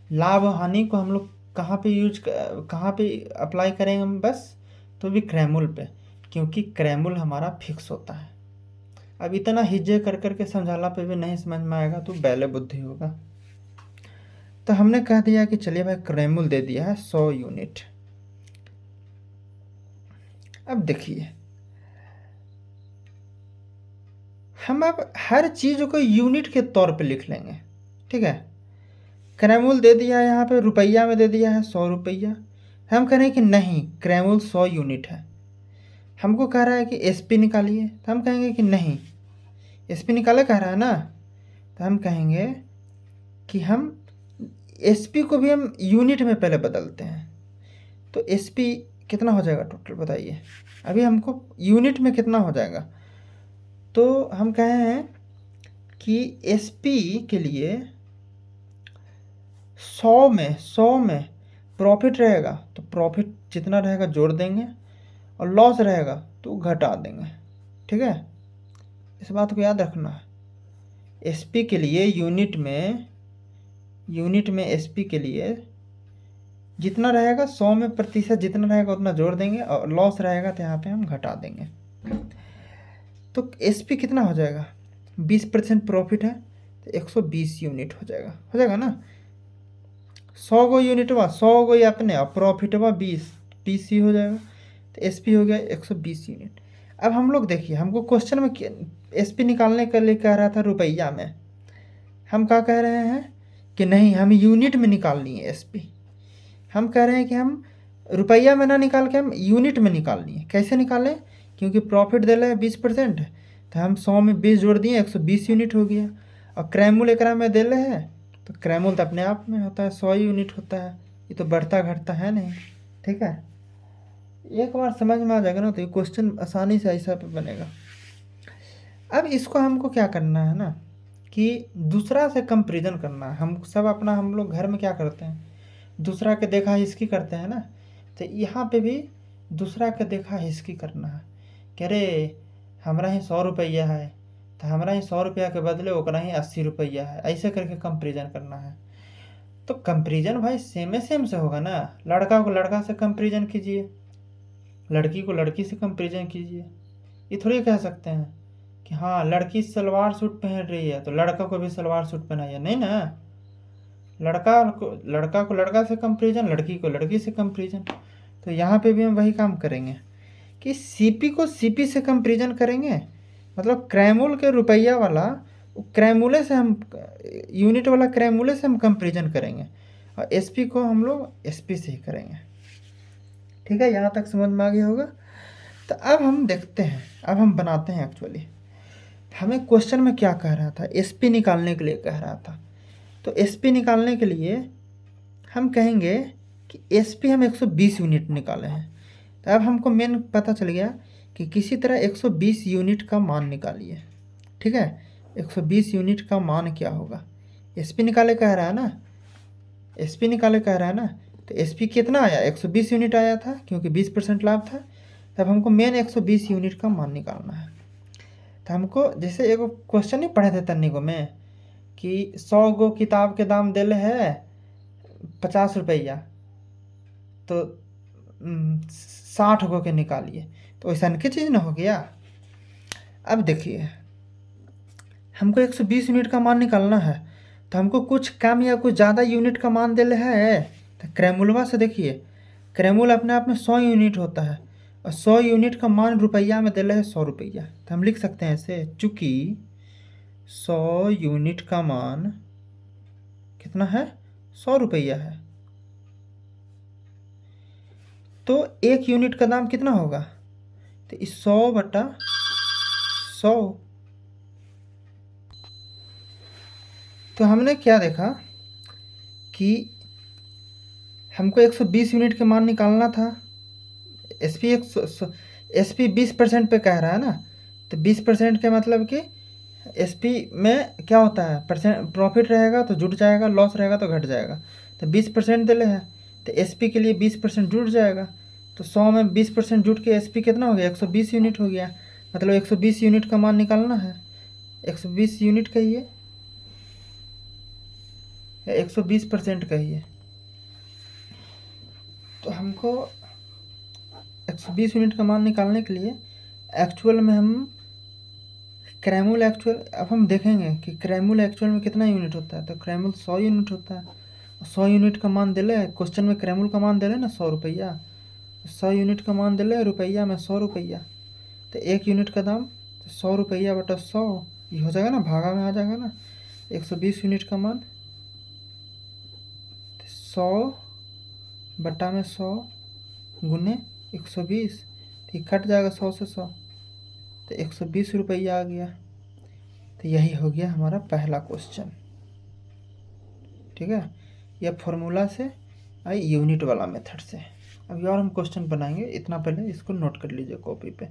लाभ हानि को हम लोग कहाँ पे अप्लाई करेंगे हम, बस तो विक्रैमुल पे, क्योंकि क्रैमुल हमारा फिक्स होता है। अब इतना हिज्जे कर करके समझाला पे भी नहीं समझ में आएगा तो बैले बुद्धि होगा। तो हमने कह दिया कि चलिए भाई क्रैमुल दे दिया है 100 यूनिट। अब देखिए, हम अब हर चीज़ को यूनिट के तौर पे लिख लेंगे, ठीक है। क्रैमुल दे दिया है यहाँ पे रुपया में दे दिया है 100 रुपया, हम कह रहे हैं कि नहीं क्रैमुल 100 यूनिट है। हमको कह रहा है कि SP निकालिए, तो हम कहेंगे कि नहीं SP निकाले कह रहा है ना, तो हम कहेंगे कि हम SP को भी हम यूनिट में पहले बदलते हैं। तो SP कितना हो जाएगा टोटल बताइए। अभी हमको यूनिट में कितना हो जाएगा, तो हम कहे हैं कि एसपी के लिए 100 में प्रॉफिट रहेगा तो प्रॉफिट जितना रहेगा जोड़ देंगे, और लॉस रहेगा तो घटा देंगे। ठीक है, इस बात को याद रखना है। एसपी के लिए यूनिट में एसपी के लिए जितना रहेगा 100 में प्रतिशत जितना रहेगा उतना जोड़ देंगे, और लॉस रहेगा तो यहाँ पे हम घटा देंगे। तो एसपी कितना हो जाएगा, 20% प्रॉफिट है तो 120 यूनिट हो जाएगा ना। 100 गो यूनिट हुआ, 100 गो अपने, और प्रॉफिट हुआ 20 ही हो जाएगा, तो एसपी हो गया 120 यूनिट। अब हम लोग देखिए, हमको क्वेश्चन में एसपी निकालने के लिए कह रहा था रुपया में, हम क्या कह रहे हैं कि नहीं, हम यूनिट में निकालनी है एसपी। हम कह रहे हैं कि हम रुपया में ना निकाल के हम यूनिट में निकालनी है। कैसे निकालें, क्योंकि प्रॉफिट दे रहे हैं 20%, तो हम 100 में 20 जोड़ दिए 120 यूनिट हो गया। और क्रैमुल एकरा में दे रहे हैं, तो क्रैमुल तो अपने आप में होता है 100 यूनिट होता है, ये तो बढ़ता घटता है नहीं। ठीक है, एक बार समझ में आ जाएगा ना तो ये क्वेश्चन आसानी से ऐसा पे बनेगा। अब इसको हमको क्या करना है ना, कि दूसरा से कंपेरिजन करना है। हम लोग घर में क्या करते हैं, दूसरा के देखा हिसकी करते हैं ना, तो यहाँ पे भी दूसरा के देखा हिसकी करना है कि अरे हमारा ही 100 रुपया है, तो हमारा ही 100 रुपया के बदले ओकरा ही 80 रुपया है, ऐसे करके कंपेरिजन करना है। तो कंपेरिजन भाई सेम से होगा ना। लड़का को लड़का से कंपेरिजन कीजिए, लड़की को लड़की से कंपेरिजन कीजिए। ये थोड़ी कह सकते हैं कि हाँ लड़की सलवार सूट पहन रही है तो लड़का को भी सलवार सूट पहनाइए, नहीं ना। लड़का को लड़का से कंपेरिजन, लड़की को लड़की से कंपेरिजन। तो यहाँ पे भी हम वही काम करेंगे कि सीपी को सीपी से कंपेरिजन करेंगे, मतलब क्रैमुल के रुपया वाला क्रैमुले से हम यूनिट वाला क्रैमुले से हम कंपेरिजन करेंगे, और एसपी को हम लोग एसपी से ही करेंगे। ठीक है, यहाँ तक समझ में आ गया होगा। तो अब हम देखते हैं, अब हम बनाते हैं। एक्चुअली हमें क्वेश्चन में क्या कह रहा था, एसपी निकालने के लिए कह रहा था। तो एसपी निकालने के लिए हम कहेंगे कि एसपी हम 120 यूनिट निकाले हैं। तो अब हमको मेन पता चल गया कि किसी तरह 120 यूनिट का मान निकालिए। ठीक है, 120 यूनिट का मान क्या होगा, एसपी निकाले कह रहा है ना, एसपी निकाले कह रहा है ना। तो एसपी कितना आया, 120 यूनिट आया था, क्योंकि 20% लाभ था। तब हमको मेन 120 यूनिट का मान निकालना है। तो हमको जैसे एक क्वेश्चन नहीं पढ़े थे तन्नी में कि 100 गो किताब के दाम दिले है 50 रुपया, तो 60 गो के निकालिए। तो ऐसा की चीज़ ना हो गया। अब देखिए, हमको 120 यूनिट का मान निकालना है, तो हमको कुछ कम या कुछ ज़्यादा यूनिट का मान दिले है। तो क्रैमुलवा से देखिए, क्रैमुल अपने आप में 100 यूनिट होता है, और 100 यूनिट का मान रुपया में दिले है 100 रुपया। तो हम लिख सकते हैं ऐसे, चूँकि 100 यूनिट का मान कितना है, 100 रुपया है, तो 1 यूनिट का दाम कितना होगा, तो इस 100/100। तो हमने क्या देखा कि हमको 120 यूनिट के मान निकालना था। एसपी 20% पे कह रहा है ना, तो 20% के मतलब कि एसपी में क्या होता है, परसेंट प्रॉफिट रहेगा तो जुट जाएगा, लॉस रहेगा तो घट जाएगा। तो 20% दिले है, तो एसपी के लिए 20% जुट जाएगा। तो 100 में 20% जुट के एसपी कितना हो गया, 120 यूनिट हो गया। मतलब 120 यूनिट का मान निकालना है। 120 यूनिट कहिए या 120% कहिए। तो हमको 120 यूनिट का मान निकालने के लिए एक्चुअल में हम क्रैमुल एक्चुअल, अब हम देखेंगे कि क्रैमुल एक्चुअल में कितना यूनिट होता है। तो क्रैमुल 100 यूनिट होता है, 100 यूनिट का मान दिले क्वेश्चन में, क्रैमुल का मान दिले ना 100 रुपया, 100 यूनिट का मान दिले रुपया में 100 रुपया। तो 1 यूनिट का दाम 100 रुपया बटा 100, ये हो जाएगा ना, भागा में आ जाएगा ना। 120 यूनिट का मान 100 बटा में 100 गुने 120, तो कट जाएगा 100 से 100, तो 120 रुपया आ गया। तो यही हो गया हमारा पहला क्वेश्चन। ठीक है, यह फॉर्मूला से आई यूनिट वाला मेथड से। अभी और हम क्वेश्चन बनाएंगे, इतना पहले इसको नोट कर लीजिए कॉपी पे।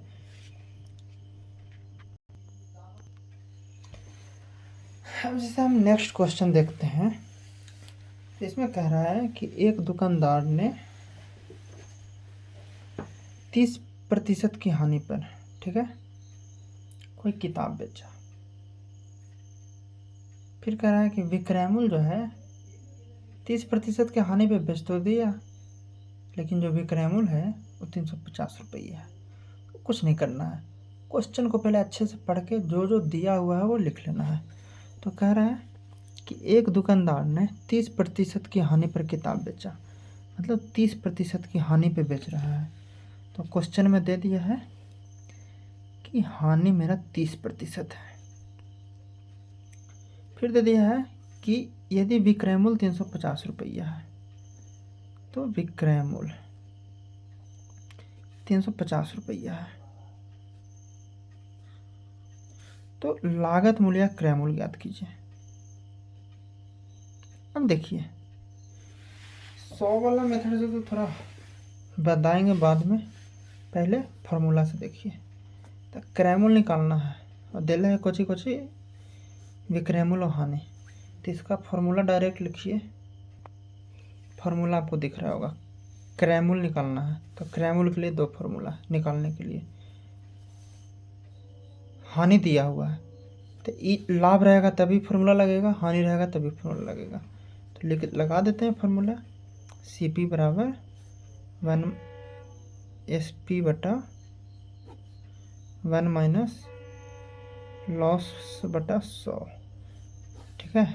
अब जैसे हम नेक्स्ट क्वेश्चन देखते हैं, इसमें कह रहा है कि एक दुकानदार ने 30% की हानि पर, ठीक है, कोई किताब बेचा। फिर कह रहा है कि विक्रय मूल्य जो है 30% की हानि पे बेच तो दिया, लेकिन जो विक्रय मूल्य है वो 350 रुपये है। कुछ नहीं करना है, क्वेश्चन को पहले अच्छे से पढ़ के जो जो दिया हुआ है वो लिख लेना है। तो कह रहा है कि एक दुकानदार ने 30% की हानि पर किताब बेचा, मतलब 30% की हानि पे बेच रहा है। तो क्वेश्चन में दे दिया है कि हानि मेरा 30% है। फिर दे दिया है कि यदि विक्रय मूल्य 350 रुपया है, तो विक्रय मूल्य 350 रुपया है, तो लागत मूल्य या क्रय मूल्य ज्ञात कीजिए। अब देखिए 100 वाला मेथड से तो थोड़ा बताएंगे बाद में, पहले फार्मूला से देखिए। तो क्रय मूल्य निकालना है और दिले है कोची कोची विक्रय मूल्य और हानि, तो इसका फार्मूला डायरेक्ट लिखिए। फार्मूला आपको दिख रहा होगा, क्रय मूल्य निकालना है। तो क्रय मूल्य के लिए दो फार्मूला निकालने के लिए, हानि दिया हुआ है तो लाभ रहेगा तभी फार्मूला लगेगा, हानि रहेगा तभी फार्मूला लगेगा। तो लगा देते हैं फार्मूला। CP बराबर 1SP बटा 1 माइनस लॉस बटा 100, ठीक है।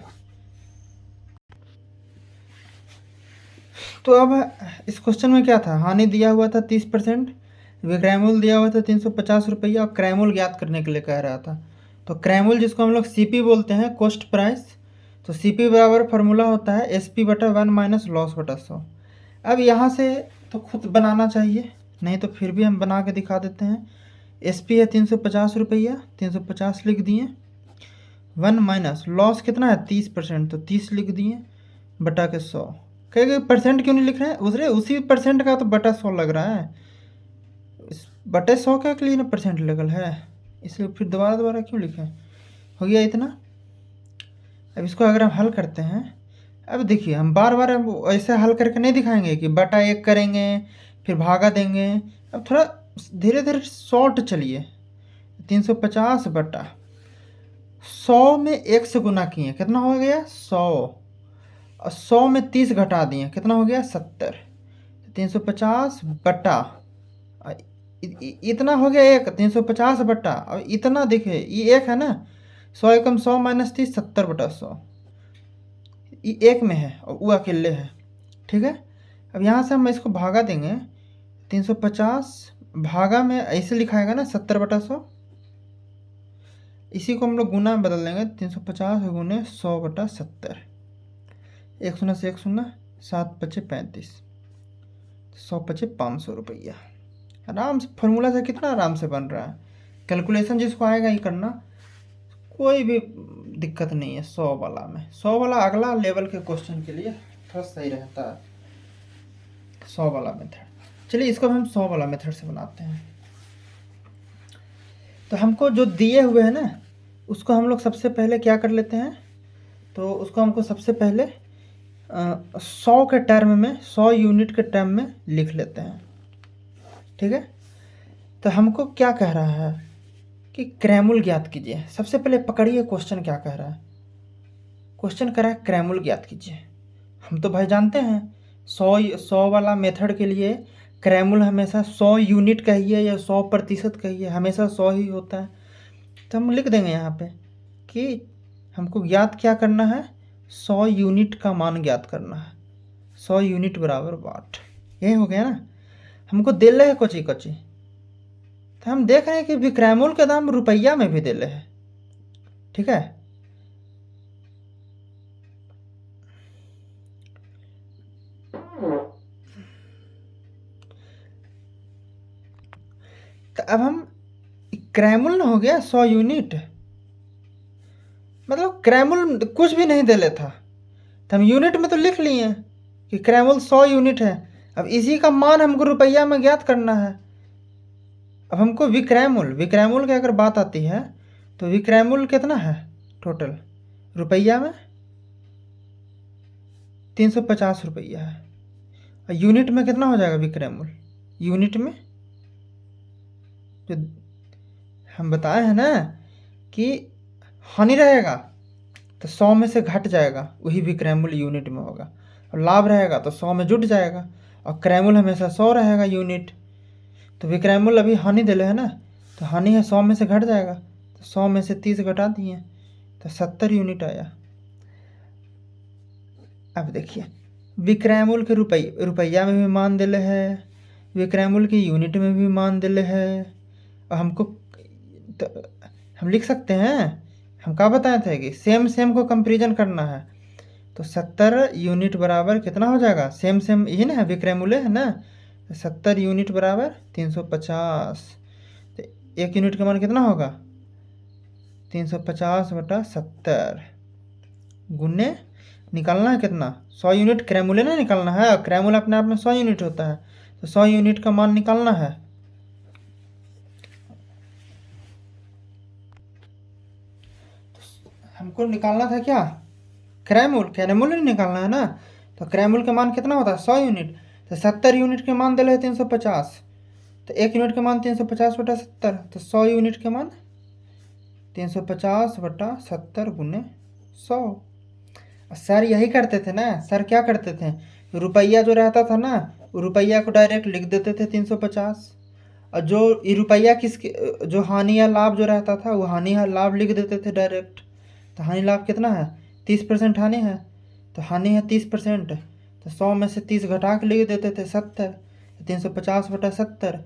तो अब इस क्वेश्चन में क्या था, हानि दिया हुआ था 30%, विक्रय मूल्य दिया हुआ था 350 रुपया, और क्रय मूल्य ज्ञात करने के लिए कह रहा था। तो क्रय मूल्य जिसको हम लोग CP बोलते हैं, कॉस्ट प्राइस, तो CP बराबर फार्मूला होता है SP बटा 1 माइनस लॉस बटा 100। अब यहाँ से तो खुद बनाना चाहिए, नहीं तो फिर भी हम बना के दिखा देते हैं। SP है 350 रुपया, 350 लिख दिए, 1 माइनस लॉस कितना है 30%, तो 30 लिख दिए, बटा के 100। कहेंगे परसेंट क्यों नहीं लिख रहे हैं, उसी परसेंट का तो बटा 100 लग रहा है, बटे 100 के लिए ना परसेंट लगल है, इसलिए फिर दोबारा क्यों लिखें। हो गया इतना। अब इसको अगर हम हल करते हैं, अब देखिए हम बार बार ऐसे हल करके नहीं दिखाएंगे कि बटा 1 करेंगे फिर भागा देंगे। अब थोड़ा धीरे धीरे शॉर्ट चलिए। 350 बटा 100 में 1 से गुना किए, कितना हो गया 100, और 100 में 30 घटा दिए, कितना हो गया 70। 350 बटा इतना हो गया 1, 350 बटा, और इतना देखिए ये 1 है ना, 100 एकम 100 माइनस 30, 70 बटा 100, ये 1 में है और वो अकेले है, ठीक है। अब यहाँ से हम इसको भागा देंगे, 350 भागा में ऐसे लिखाएगा ना 70 बटा 100, इसी को हम लोग गुना में बदल देंगे, 350 गुने 100 बटा 70, 1 शून्य से 1 शून्य, 7 पचे 35, 100 पचे 500 रुपया। आराम से फार्मूला से कितना आराम से बन रहा है। कैलकुलेशन जिसको आएगा ही करना, कोई भी दिक्कत नहीं है। 100 वाला में 100 वाला अगला लेवल के क्वेश्चन के लिए थोड़ा सही रहता है 100 वाला मेथड। चलिए इसको हम 100 वाला मेथड से बनाते हैं। तो हमको जो दिए हुए हैं ना, उसको हम लोग सबसे पहले क्या कर लेते हैं, तो उसको हमको सबसे पहले 100 के टर्म में, 100 यूनिट के टर्म में लिख लेते हैं, ठीक है। तो हमको क्या कह रहा है कि क्रय मूल्य ज्ञात कीजिए। सबसे पहले पकड़िए क्वेश्चन क्या कह रहा है। क्वेश्चन कह रहा है क्रय मूल्य ज्ञात कीजिए। हम तो भाई जानते हैं 100 वाला मेथड के लिए क्रय मूल्य हमेशा 100 यूनिट कहिए या 100% कहिए, हमेशा 100 ही होता है। तो हम लिख देंगे यहाँ पे कि हमको ज्ञात क्या करना है, 100 यूनिट का मान ज्ञात करना है। 100 यूनिट बराबर वाट, यही हो गया ना। हमको दे रहे है कोची कोची, तो हम देख रहे हैं कि विक्रय मूल्य का दाम रुपया में भी दे रहे हैं, ठीक है। तो अब हम क्रय मूल्य हो गया 100 यूनिट, मतलब क्रय मूल्य कुछ भी नहीं दे ले था, तो हम यूनिट में तो लिख लिए कि क्रय मूल्य 100 यूनिट है। अब इसी का मान हमको रुपया में ज्ञात करना है। अब हमको विक्रयमूल की अगर बात आती है तो विक्रयमूल कितना है टोटल रुपया में 350 रुपया है। और यूनिट में कितना हो जाएगा विक्रयमूल, यूनिट में जो हम बताए हैं ना कि हानि रहेगा तो 100 में से घट जाएगा, वही विक्रयमूल यूनिट में होगा। और लाभ रहेगा तो 100 में जुट जाएगा, और क्रयमूल हमेशा 100 रहेगा यूनिट। तो विक्रयमूल अभी हानि दिले है ना, तो हानि है 100 में से घट जाएगा, तो 100 में से 30 घटा दिए तो 70 यूनिट आया। अब देखिए विक्रयमूल के रुपया में भी मान दिले है, विक्रयमूल की यूनिट में भी मान दिले है। और हमको तो हम लिख सकते हैं, हम क्या बताए थे कि सेम को कंपेरिजन करना है। तो 70 यूनिट बराबर कितना हो जाएगा, सेम यही ना है, विक्रयमूल्य है ना। 70 यूनिट बराबर 350। तो एक यूनिट का मान कितना होगा 350/70 गुने निकालना है कितना 100 यूनिट क्रयमूल्य ना निकालना है। और क्रयमूल्य अपने आप में 100 यूनिट होता है, तो 100 यूनिट का मान निकालना है। तो हमको निकालना था क्या क्रयमूल्य निकालना है ना। तो क्रयमूल्य का मान कितना होता है 100 यूनिट। तो 70 यूनिट के मान दिले 350, तो एक यूनिट का मान 350/70, तो 100 यूनिट के मान 350/70 गुने 100। सर यही करते थे ना, सर क्या करते थे, रुपया जो रहता था ना रुपया को डायरेक्ट लिख देते थे 350, और जो ये रुपया किसके जो हानि या लाभ जो रहता था वो हानि या लाभ लिख देते थे डायरेक्ट। तो हानि लाभ कितना है 30% हानि है, तो हानि है 30%, तो 100 में से 30 घटा के लिख देते थे 70, 350/70।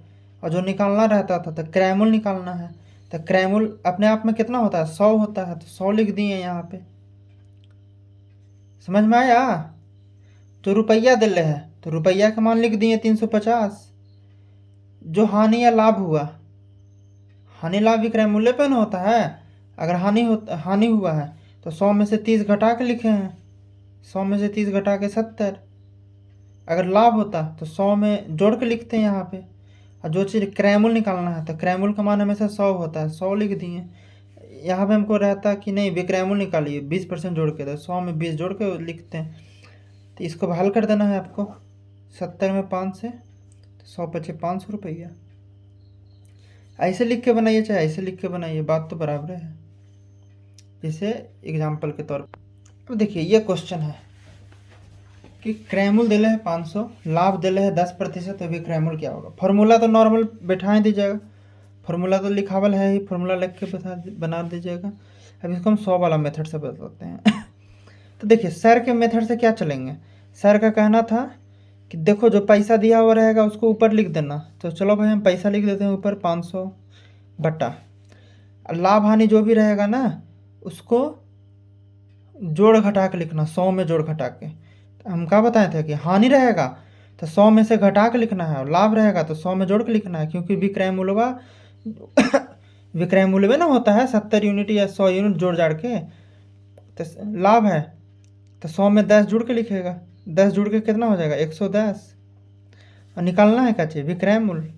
और जो निकालना रहता था तो क्रयमूल निकालना है, तो क्रयमूल अपने आप में कितना होता है 100 होता है, तो 100 लिख दिए यहाँ पे। समझ में आया। जो रुपया दिले है तो रुपया का मान लिख दिए 350। जो हानि या लाभ हुआ, हानि लाभ विक्रय मूल्य पे न होता है। अगर हानि हुआ है तो 100 में से 30 घटा के लिखे हैं, 100 में से 30 घटा के 70। अगर लाभ होता तो 100 में जोड़ के लिखते हैं यहाँ पे। और जो चीज़ क्रयमूल निकालना है तो क्रयमूल का मान हमेशा 100 होता है, 100 लिख दिए। यहाँ पे हमको रहता कि नहीं विक्रयमूल निकालिए 20% जोड़ के, तो 100 में 20 जोड़ के लिखते हैं। तो इसको हल कर देना है आपको, 70 में 5 से तो 100 बचे 500 रुपया। ऐसे लिख के बनाइए चाहे ऐसे लिख के बनाइए, बात तो बराबर है। जैसे एग्जाम्पल के तौर पर अब देखिए ये क्वेश्चन है कि क्रयमूल दिले है 500, लाभ दिले है 10%, तो विक्रयमूल क्या होगा। फॉर्मूला तो नॉर्मल बैठा दीजिएगा, फॉर्मूला तो लिखावल है ही, फॉर्मूला लिख के बना दीजिएगा। अब इसको हम 100 वाला मेथड से बताते हैं। तो देखिए सर के मेथड से क्या चलेंगे। सर का कहना था कि देखो जो पैसा दिया हुआ रहेगा उसको ऊपर लिख देना, तो चलो भाई हम पैसा लिख देते हैं ऊपर 500 बटा लाभ हानि जो भी रहेगा ना उसको जोड़ घटा के लिखना, 100 में जोड़ घटा के। तो हम क्या बताए थे कि हानि रहेगा तो 100 में से घटा के लिखना है, और लाभ रहेगा तो 100 में जोड़ के लिखना है, क्योंकि विक्रय मूल्य में ना होता है 70 यूनिट या 100 यूनिट जोड़ जाड़ के। तो लाभ है तो 100 में 10 जुड़ के लिखेगा, 10 जुड़ के कितना हो जाएगा 110। और निकालना है क्या चाहिए विक्रय मूल्य।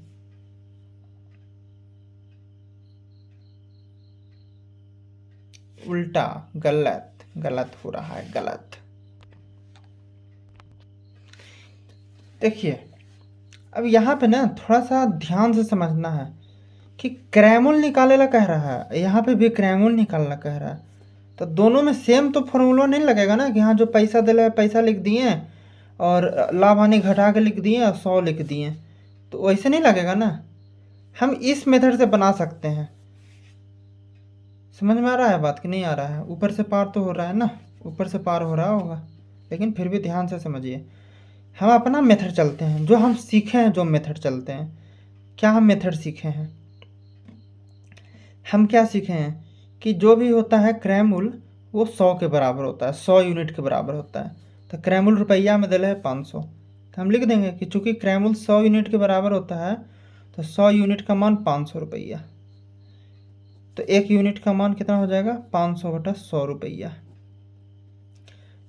उल्टा गलत हो रहा है, गलत। देखिए अब यहाँ पे ना थोड़ा सा ध्यान से समझना है कि क्रयमूल्य निकाले ला कह रहा है, यहाँ पे भी क्रयमूल्य निकालना कह रहा है। तो दोनों में सेम तो फॉर्मूला नहीं लगेगा ना कि हाँ जो पैसा दिला है पैसा लिख दिए और लाभ हानि घटा के लिख दिए और 100 लिख दिए, तो वैसे नहीं लगेगा ना। हम इस मेथड से बना सकते हैं। समझ में आ रहा है बात कि नहीं आ रहा है। ऊपर से पार तो हो रहा है ना, ऊपर से पार हो रहा होगा, लेकिन फिर भी ध्यान से समझिए। हम अपना मेथड चलते हैं, जो हम सीखे हैं, जो मेथड चलते हैं। क्या हम मेथड सीखे हैं, हम क्या सीखे हैं कि जो भी होता है क्रयमूल्य वो 100 के बराबर होता है, 100 यूनिट के बराबर होता है। तो क्रयमूल्य रुपया में दिला है 500, तो हम लिख देंगे कि चूँकि क्रयमूल्य 100 यूनिट के बराबर होता है तो 100 यूनिट का मान 500 रुपया। तो एक यूनिट का मान कितना हो जाएगा 500 बटा 100 रुपया।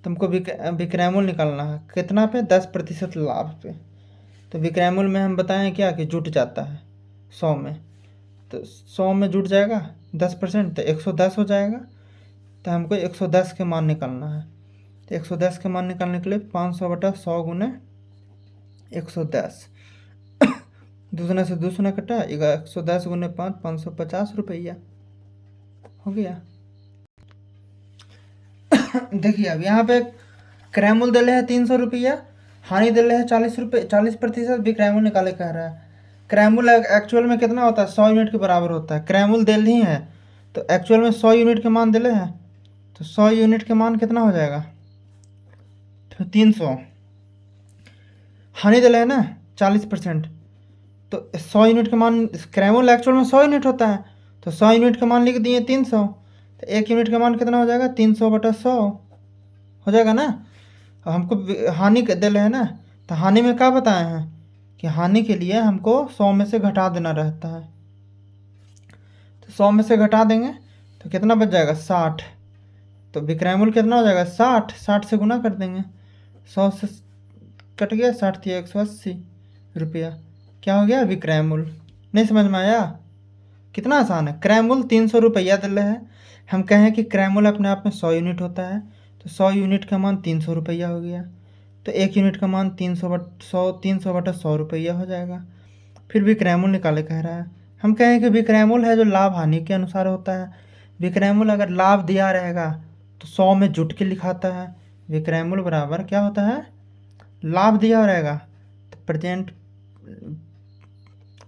तुमको विक्रयमूल्य निकालना है कितना पे 10% लाभ पे। तो विक्रयमूल्य में हम बताएं क्या कि जुट जाता है 100 में, तो 100 में जुट जाएगा 10%, तो 110 हो जाएगा। तो हमको 110 के मान निकालना है। तो 110 के मान निकालने के लिए 500/100 गुने 110, दूसरे से दूसरा कटा 110 गुने 5, 550 रुपया हो गया। देखिए अब यहाँ पे क्रयमूल्य दिले है 300 रुपया, हानि दिले है 40%, विक्रयमूल्य निकाले कह रहा है। क्रयमूल्य एक्चुअल में कितना होता है? 100 यूनिट के बराबर होता है। क्रयमूल्य दिल ही है तो एक्चुअल में 100 यूनिट के मान दिले हैं, तो 100 यूनिट के मान कितना हो जाएगा? तो 300। हानि दिले है ना 40%, तो 100 यूनिट के मान, क्रयमूल्य एक्चुअल में 100 यूनिट होता है, तो 100 यूनिट का मान लिख दिए 300, तो 1 यूनिट का मान कितना हो जाएगा? 300/100 हो जाएगा ना। अब हमको हानि दिले है ना, तो हानि में क्या बताए हैं कि हानि के लिए हमको 100 में से घटा देना रहता है। तो 100 में से घटा देंगे तो कितना बच जाएगा? 60। तो विक्रयमूल्य कितना हो जाएगा? 60। 60 से गुना कर देंगे, 100 से कट गया, 60 थी 180 रुपया, क्या हो गया? विक्रयमूल्य। नहीं समझ में आया? कितना आसान है। क्रयमूल्य 300 रुपया दिले है, हम कहें कि क्रयमूल्य अपने आप में 100 यूनिट होता है, तो 100 यूनिट का मान 300 रुपया हो गया, तो 1 यूनिट का मान 300/100 रुपया हो जाएगा। फिर विक्रयमूल्य निकाले कह रहा है, हम कहें कि विक्रयमूल्य है जो लाभ हानि के अनुसार होता है। विक्रयमूल्य अगर लाभ दिया रहेगा तो 100 में जुट के लिखाता है। विक्रयमूल्य बराबर क्या होता है? लाभ दिया रहेगा तो प्रेजेंट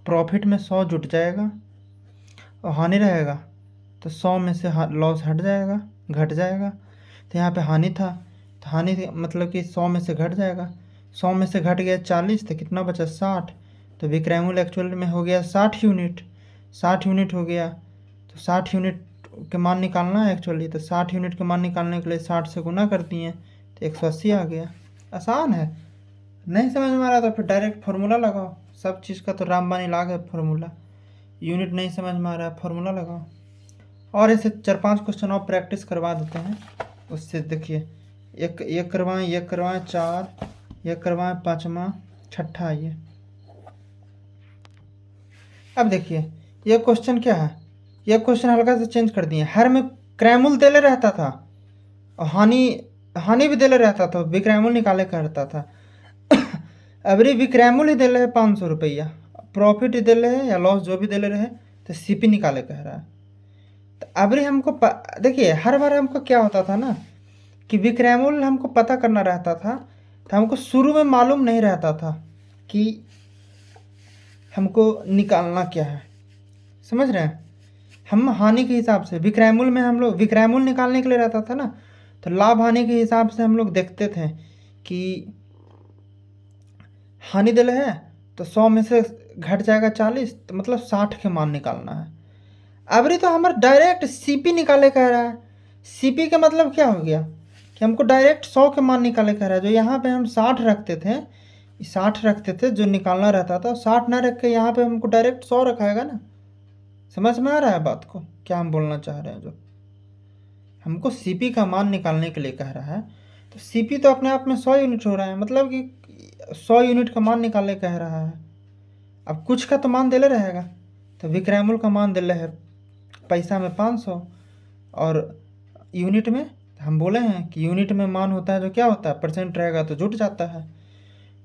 प्रॉफिट में 100 जुट जाएगा, और हानि रहेगा तो 100 में से लॉस हट जाएगा, घट जाएगा। तो यहाँ पे हानि था, तो हानि मतलब कि 100 में से घट जाएगा, 100 में से घट गया 40, तो कितना बचा? 60। तो विक्रयमूल्य एक्चुअल में हो गया 60 यूनिट, 60 यूनिट हो गया। तो 60 यूनिट के मान निकालना है एक्चुअली, तो 60 यूनिट के मान निकालने के लिए 60 से गुना कर दिए तो 180 आ गया। आसान है। नहीं समझ में आ रहा तो फिर डायरेक्ट फार्मूला लगाओ। सब चीज़ का तो रामबानी लाग है फार्मूला। यूनिट नहीं समझ में आ रहा है, फार्मूला लगाओ। और ऐसे 4-5 क्वेश्चन और प्रैक्टिस करवा देते हैं, उससे देखिए एक करवाएं 4, एक करवाएं 5वां 6ठा। ये अब देखिए ये क्वेश्चन क्या है, ये क्वेश्चन हल्का से चेंज कर दिए। हर में क्रयमूल्य देले रहता था और हानि भी देले रहता था, विक्रयमूल्य निकाले करता था। अबरी विक्रयमूल्य ही दिले है 500 रुपया, प्रॉफिट ही दिले है या लॉस जो भी दिले रहे, तो सीपी निकाले कह रहा है। तो अबरी हमको देखिए हर बार हमको क्या होता था ना कि विक्रयमूल्य हमको पता करना रहता था, तो हमको शुरू में मालूम नहीं रहता था कि हमको निकालना क्या है। समझ रहे हैं? हम हानि के हिसाब से, विक्रयमूल्य में हम लोग विक्रयमूल्य निकालने के लिए रहता था ना, तो लाभ हानि के हिसाब से हम लोग देखते थे कि हानि दिले है तो 100 में से घट जाएगा 40, तो मतलब 60 के मान निकालना है। अबरी तो हमारा डायरेक्ट सीपी निकाले कह रहा है। सीपी का मतलब क्या हो गया कि हमको डायरेक्ट 100 के मान निकाले कह रहा है। जो यहाँ पे हम 60 रखते थे, 60 रखते थे जो निकालना रहता था, 60 ना रख के यहाँ पे हमको डायरेक्ट 100 रखाएगा ना। समझ में आ रहा है बात को, क्या हम बोलना चाह रहे हैं? जो हमको सीपी का मान निकालने के लिए कह रहा है, तो सीपी तो अपने आप में 100 यूनिट हो रहा है, मतलब कि 100 यूनिट का मान निकालने कह रहा है। अब कुछ का तो मान दिले रहेगा, तो विक्रयमूल्य का मान दिले है पैसा में 500, और यूनिट में हम बोले हैं कि यूनिट में मान होता है जो क्या होता है? परसेंट रहेगा तो जुट जाता है।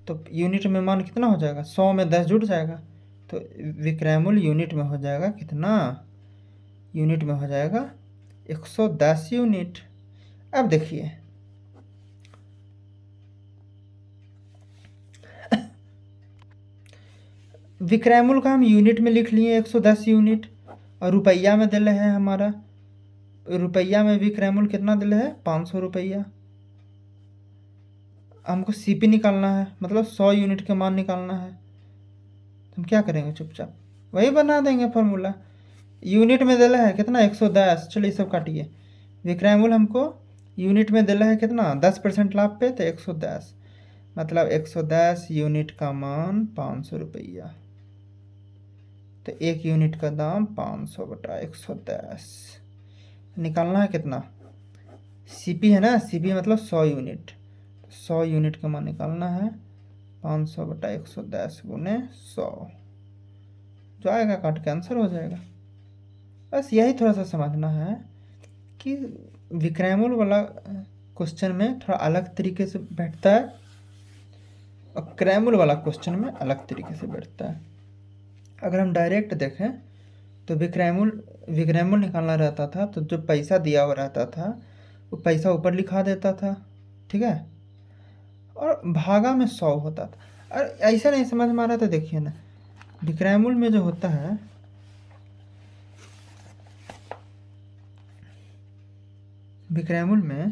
तो यूनिट में मान कितना हो जाएगा? 100 में 10 जुट जाएगा, तो विक्रयमूल्य यूनिट में हो जाएगा कितना? यूनिट में हो जाएगा 110 यूनिट। अब देखिए विक्रयमूल्य का हम यूनिट में लिख लिए 110 यूनिट, और रुपया में दिले है हमारा, रुपया में विक्रयमूल्य कितना दिले है? 500 रुपया। हमको सीपी निकालना है, मतलब 100 यूनिट के मान निकालना है। हम क्या करेंगे? चुपचाप वही बना देंगे फार्मूला। यूनिट में दिला है कितना? 110। चलिए सब काटिए। विक्रयमूल्य हमको यूनिट में दिला है कितना? 10% लाभ पे, तो 110, मतलब 110 यूनिट का मान 500 रुपया। तो 1 यूनिट का दाम 500/110। निकालना है कितना? सीपी है ना, सीपी मतलब 100 यूनिट, 100 यूनिट का मान निकालना है 500 बटा 110 गुने 100, जो आएगा काट के आंसर हो जाएगा। बस यही थोड़ा सा समझना है कि विक्रयमूल वाला क्वेश्चन में थोड़ा अलग तरीके से बैठता है और क्रयमूल वाला क्वेश्चन में अलग तरीके से बैठता है। अगर हम डायरेक्ट देखें तो विक्रयमूल निकालना रहता था तो जो पैसा दिया हुआ रहता था वो पैसा ऊपर लिखा देता था, ठीक है, और भागा में 100 होता था। और ऐसा नहीं समझ में आ रहा था, देखिए ना, विक्रयमूल में जो होता है, विक्रयमूल में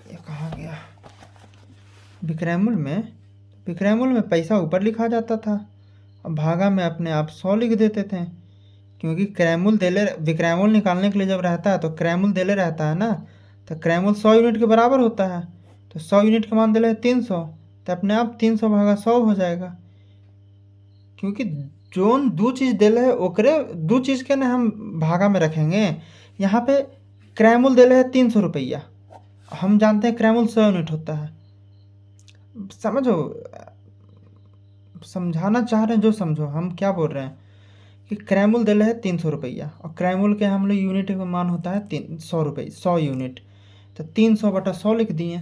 ये कहाँ गया, विक्रयमूल में पैसा ऊपर लिखा जाता था और भागा में अपने आप 100 लिख देते थे, क्योंकि विक्रयमूल निकालने के लिए जब रहता है तो क्रयमूल देले रहता है ना, तो क्रयमूल 100 यूनिट के बराबर होता है, तो 100 यूनिट का मान दिले 300, तो अपने आप 300 भागा 100 हो जाएगा, क्योंकि जोन दो चीज़ दिले है ओकरे दो चीज़ के ना हम भागा में रखेंगे। यहाँ पे क्रयमूल दिले है 300 रुपया, हम जानते हैं क्रयमूल 100 यूनिट होता है। समझो, समझाना चाह रहे हैं जो समझो, हम क्या बोल रहे हैं कि क्रयमूल दिले है 300 रुपया और क्रयमूल के हम लोग यूनिट का मान होता है 100 रुपये, 100 यूनिट, तो 300 बटा 100 लिख दिए।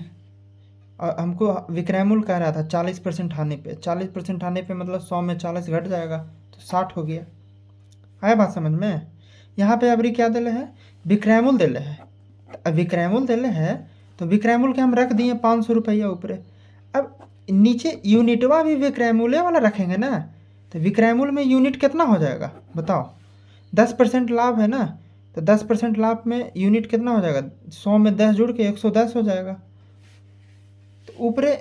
और हमको विक्रयमूल कह रहा था 40% आने पे, 40% आने पे मतलब 100 में 40 घट जाएगा तो 60 हो गया। आया बात समझ में? यहाँ पे अभी क्या दिले है, विक्रयमूल दिले है, अब विक्रयमूल दिले है तो विक्रयमूल के हम रख दिए 500 रुपया ऊपरे। अब नीचे यूनिटवा भी विक्रयमूल्य वाला रखेंगे ना, तो विक्रयमूल में यूनिट कितना हो जाएगा बताओ? 10% लाभ है ना, तो 10% लाभ में यूनिट कितना हो जाएगा? 100 में 10 जुड़ के 110 हो जाएगा। तो ऊपरे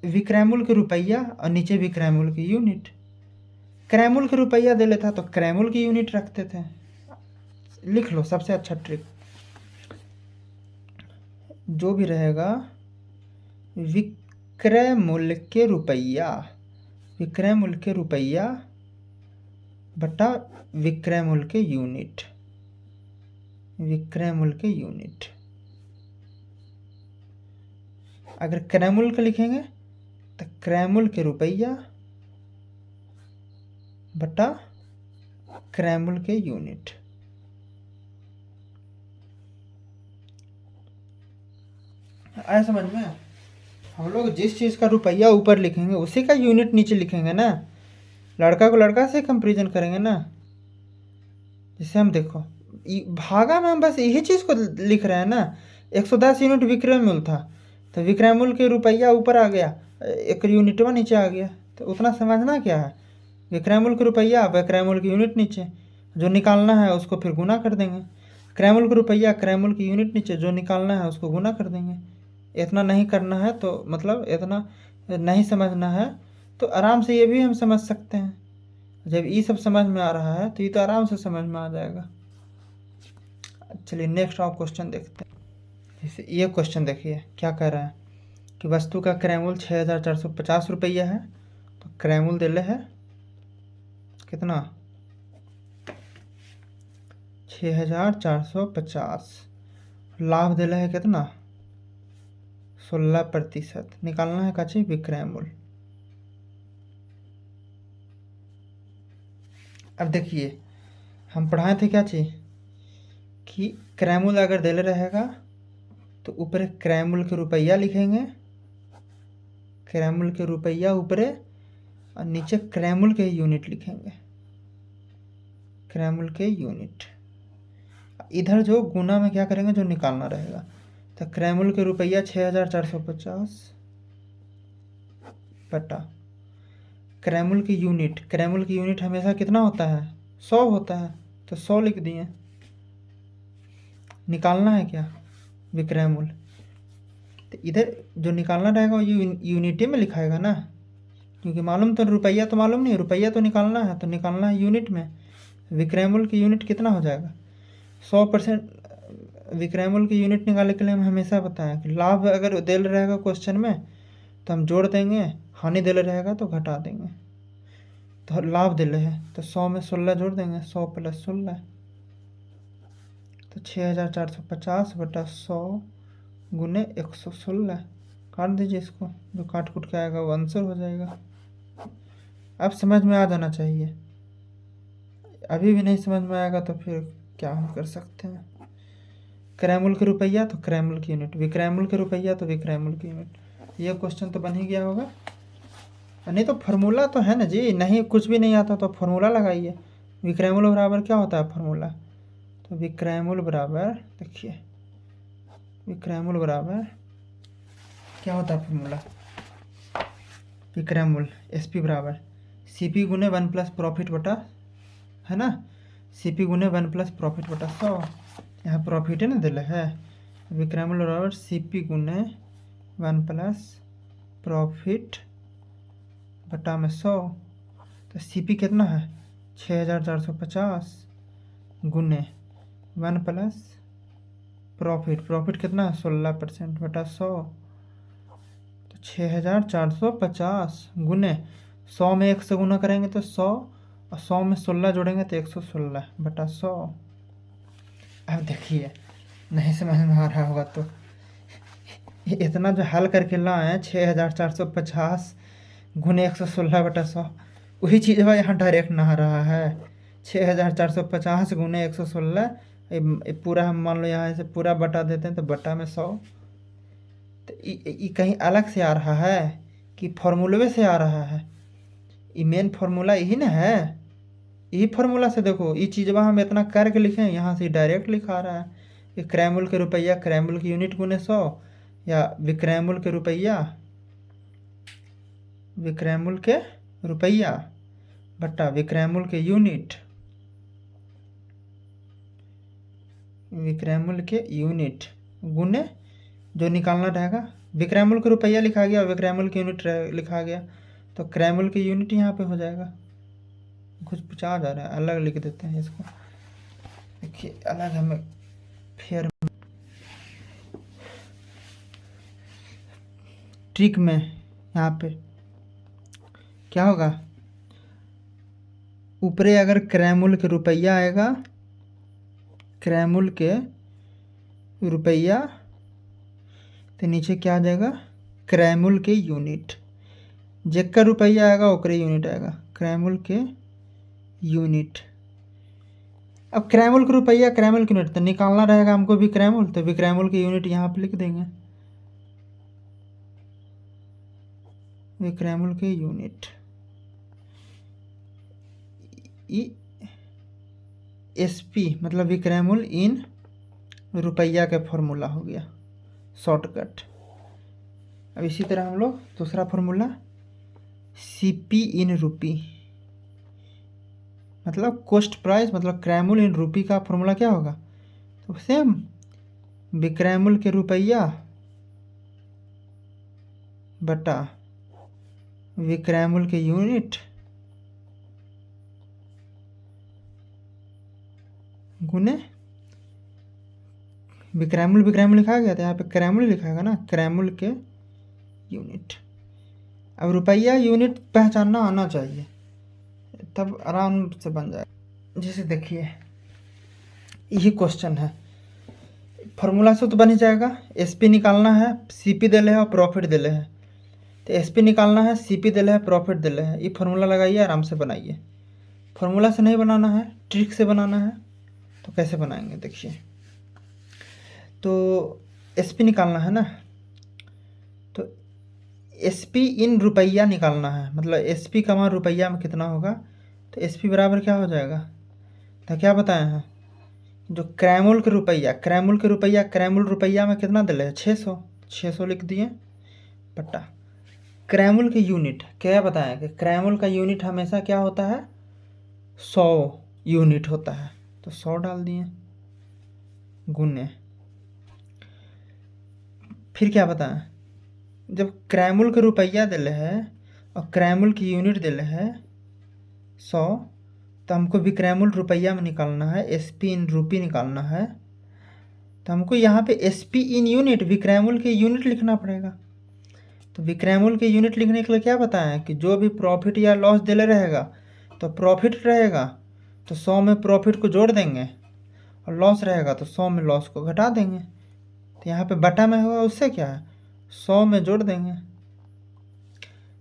विक्रयमूल के रुपया और नीचे विक्रयमूल की यूनिट। क्रयमूल के रुपया दे लेता तो क्रयमूल की यूनिट रखते थे। लिख लो, सबसे अच्छा ट्रिक जो भी रहेगा, विक्रय मूल्य के रुपया बटा विक्रय मूल्य के यूनिट, अगर क्रय मूल्य का लिखेंगे तो क्रय मूल्य के रुपया बटा क्रय मूल्य के यूनिट। आया समझ में? हम लोग जिस चीज़ का रुपया ऊपर लिखेंगे उसी का यूनिट नीचे लिखेंगे ना, लड़का को लड़का से कंपेरिजन करेंगे ना। जैसे हम देखो भागा में हम बस यही चीज़ को लिख रहे हैं ना, 110 यूनिट विक्रय मूल्य था तो विक्रय मूल्य के रुपया ऊपर आ गया, एक यूनिटवा नीचे आ गया, तो उतना समझना क्या है, विक्रय मूल्य के रुपया विक्रय मूल्य की यूनिट नीचे, जो निकालना है उसको फिर गुना कर देंगे, क्रय मूल्य के रुपया क्रय मूल्य की यूनिट नीचे, जो निकालना है उसको गुना कर देंगे। इतना नहीं करना है तो मतलब इतना नहीं समझना है तो आराम से ये भी हम समझ सकते हैं। जब ये सब समझ में आ रहा है तो ये तो आराम से समझ में आ जाएगा। चलिए नेक्स्ट आप क्वेश्चन देखते हैं। जैसे ये क्वेश्चन देखिए क्या कह रहा है कि वस्तु का क्रय मूल्य 6450 रुपया है, तो क्रय मूल्य दिले है कितना 6450, लाभ दिले है कितना 16%, निकालना है काची विक्रय मूल्य। अब देखिए हम पढ़ाए थे क्या चीज कि क्रय मूल्य अगर दिले रहेगा तो ऊपर क्रय मूल्य के रुपया लिखेंगे, क्रय मूल्य के रुपया ऊपरे और नीचे क्रय मूल्य के यूनिट लिखेंगे, क्रय मूल्य के यूनिट। इधर जो गुना में क्या करेंगे, जो निकालना रहेगा, तो क्रय मूल्य के रुपया 6450 बटा क्रय मूल्य की यूनिट, क्रय मूल्य की यूनिट हमेशा कितना होता है 100 होता है, तो 100 लिख दिए। निकालना है क्या विक्रय मूल्य, तो इधर जो निकालना रहेगा वो यूनिटी में लिखाएगा ना, क्योंकि मालूम तो रुपया तो मालूम नहीं, रुपया तो निकालना है, तो निकालना है यूनिट में। विक्रय मूल्य की यूनिट कितना हो जाएगा 100%। विक्रय मूल्य की यूनिट निकालने के लिए हम हमेशा बताएं कि लाभ अगर दिल रहेगा क्वेश्चन में तो हम जोड़ देंगे, हानि दिल रहेगा तो घटा देंगे। तो लाभ दिल है तो 100 में 16 जोड़ देंगे, 100 + 16, तो 6450 बटा 100 गुने 116 काट दीजिए इसको, जो काट कूट के आएगा वो आंसर हो जाएगा। अब समझ में आ जाना चाहिए, अभी भी नहीं समझ में आएगा तो फिर क्या हम कर सकते हैं। क्रैमुल के रुपया तो क्रैमुल की यूनिट, विक्रैमुल के रुपया तो विक्रैमुल की यूनिट। ये क्वेश्चन तो बन ही गया होगा। नहीं तो फार्मूला तो है ना जी, नहीं कुछ भी नहीं आता तो फार्मूला लगाइए। विक्रैमुल बराबर क्या होता है फार्मूला, तो विक्रैमुल बराबर, देखिए विक्रैमुल बराबर क्या होता है फार्मूला, विक्रैमुल एसपी बराबर सीपी गुने 1 प्लस प्रॉफिट बटा, है ना, सीपी गुने 1 प्लस प्रॉफिट बटा 100। यहाँ प्रॉफिट है ना दिल है, विक्रैमुल बराबर सीपी गुने 1 प्लस प्रॉफिट बटा में 100। तो सीपी कितना है 6450 गुने 1 प्लस प्रॉफिट, प्रॉफिट कितना है 16% बटा 100। तो 6450 गुने 100 में 1 से गुना करेंगे तो 100, और 100 में 16 जोड़ेंगे तो 116 बटा 100। अब देखिए नहीं समझ में आ रहा होगा तो इतना जो हल करके लाए 6450 गुने 116 बटा 100, वही चीज़ है यहाँ डायरेक्ट ना आ रहा है। 6450 गुने 116, पूरा हम मान लो यहाँ से पूरा बटा देते हैं तो बटा में 100। तो ये कहीं अलग से आ रहा है कि फॉर्मूले से आ रहा है, ये मेन फार्मूला यही ना है, यही फार्मूला से देखो ये चीज़ हम इतना करके लिखे हैं, यहाँ से डायरेक्ट लिखा रहा है कि क्रैमुल के रुपया क्रैमुल की यूनिट गुने 100, या विक्रैमुल के रुपया विक्रैमुल के रुपया बटा विक्रैमुल के यूनिट, विक्रैमुल के यूनिट गुने जो निकालना रहेगा, विक्रैमुल के रुपया लिखा गया और विक्रैमुल की यूनिट लिखा गया, तो क्रैमुल की यूनिट यहाँ पे हो जाएगा। कुछ पूछा जा रहा है, अलग लिख देते हैं इसको, देखिए अलग हमें फिर ट्रिक में यहाँ पे क्या होगा, ऊपरे अगर क्रैमुल के रुपया आएगा, क्रैमुल के रुपया, तो नीचे क्या आ जाएगा क्रैमुल के यूनिट, जेकर रुपया आएगा ओकरे यूनिट आएगा, क्रैमुल के यूनिट। अब क्रैमुल के रुपया क्रैमुल की यूनिट तो निकालना रहेगा हमको विक्रैमुल, तो विक्रैमुल की यूनिट यहाँ पे लिख देंगे, विक्रैमुल के यूनिट एसपी मतलब विक्रैमुल इन रुपया का फॉर्मूला हो गया शॉर्टकट। अब इसी तरह हम लोग दूसरा फॉर्मूला सीपी इन रुपी मतलब कॉस्ट प्राइस मतलब क्रैमुल इन रुपी का फॉर्मूला क्या होगा, तो सेम विक्रैमुल के रुपया बटा विक्रैमुल के यूनिट गुने विक्रैमुल लिखा गया था यहाँ पे क्रैमुल लिखा है ना, क्रैमुल के यूनिट। अब रुपया यूनिट पहचानना आना चाहिए तब आराम से बन जाएगा। जैसे देखिए यही क्वेश्चन है, फार्मूला से तो बन ही जाएगा, एसपी निकालना है, सीपी दिले है और प्रॉफिट दिले है, तो एसपी निकालना है, सीपी दिले है, प्रॉफिट दिले है, ये फार्मूला लगाइए आराम से बनाइए। फार्मूला से नहीं बनाना है, ट्रिक से बनाना है, तो कैसे बनाएंगे देखिए। तो एसपी निकालना है ना, तो एसपी इन रुपया निकालना है, मतलब एसपी का मान रुपया में कितना होगा, तो एसपी बराबर क्या हो जाएगा, तो क्या बताए हैं, जो क्रैमुल के रुपया क्रैमुल रुपया में कितना दिले है 600 लिख दिए बटा क्रैमुल के यूनिट क्या बताया कि क्रैमुल का यूनिट हमेशा क्या होता है 100 यूनिट होता है, तो 100 डाल दिए गुने, फिर क्या बताएं, जब क्रैमुल के रुपया दिले है और क्रैमुल की यूनिट दिले है 100, तो हमको विक्रैमुल रुपया में निकालना है, एसपी इन रुपी निकालना है, तो हमको यहाँ पे एसपी इन यूनिट विक्रैमुल के यूनिट लिखना पड़ेगा। तो विक्रैमुल के यूनिट लिखने के लिए क्या बताएं कि जो भी प्रॉफिट या लॉस दिले रहेगा तो प्रॉफिट रहेगा तो 100 में प्रॉफिट को जोड़ देंगे, और लॉस रहेगा तो 100 में लॉस को घटा देंगे। तो यहाँ पे बटा में होगा उससे क्या है 100 में जोड़ देंगे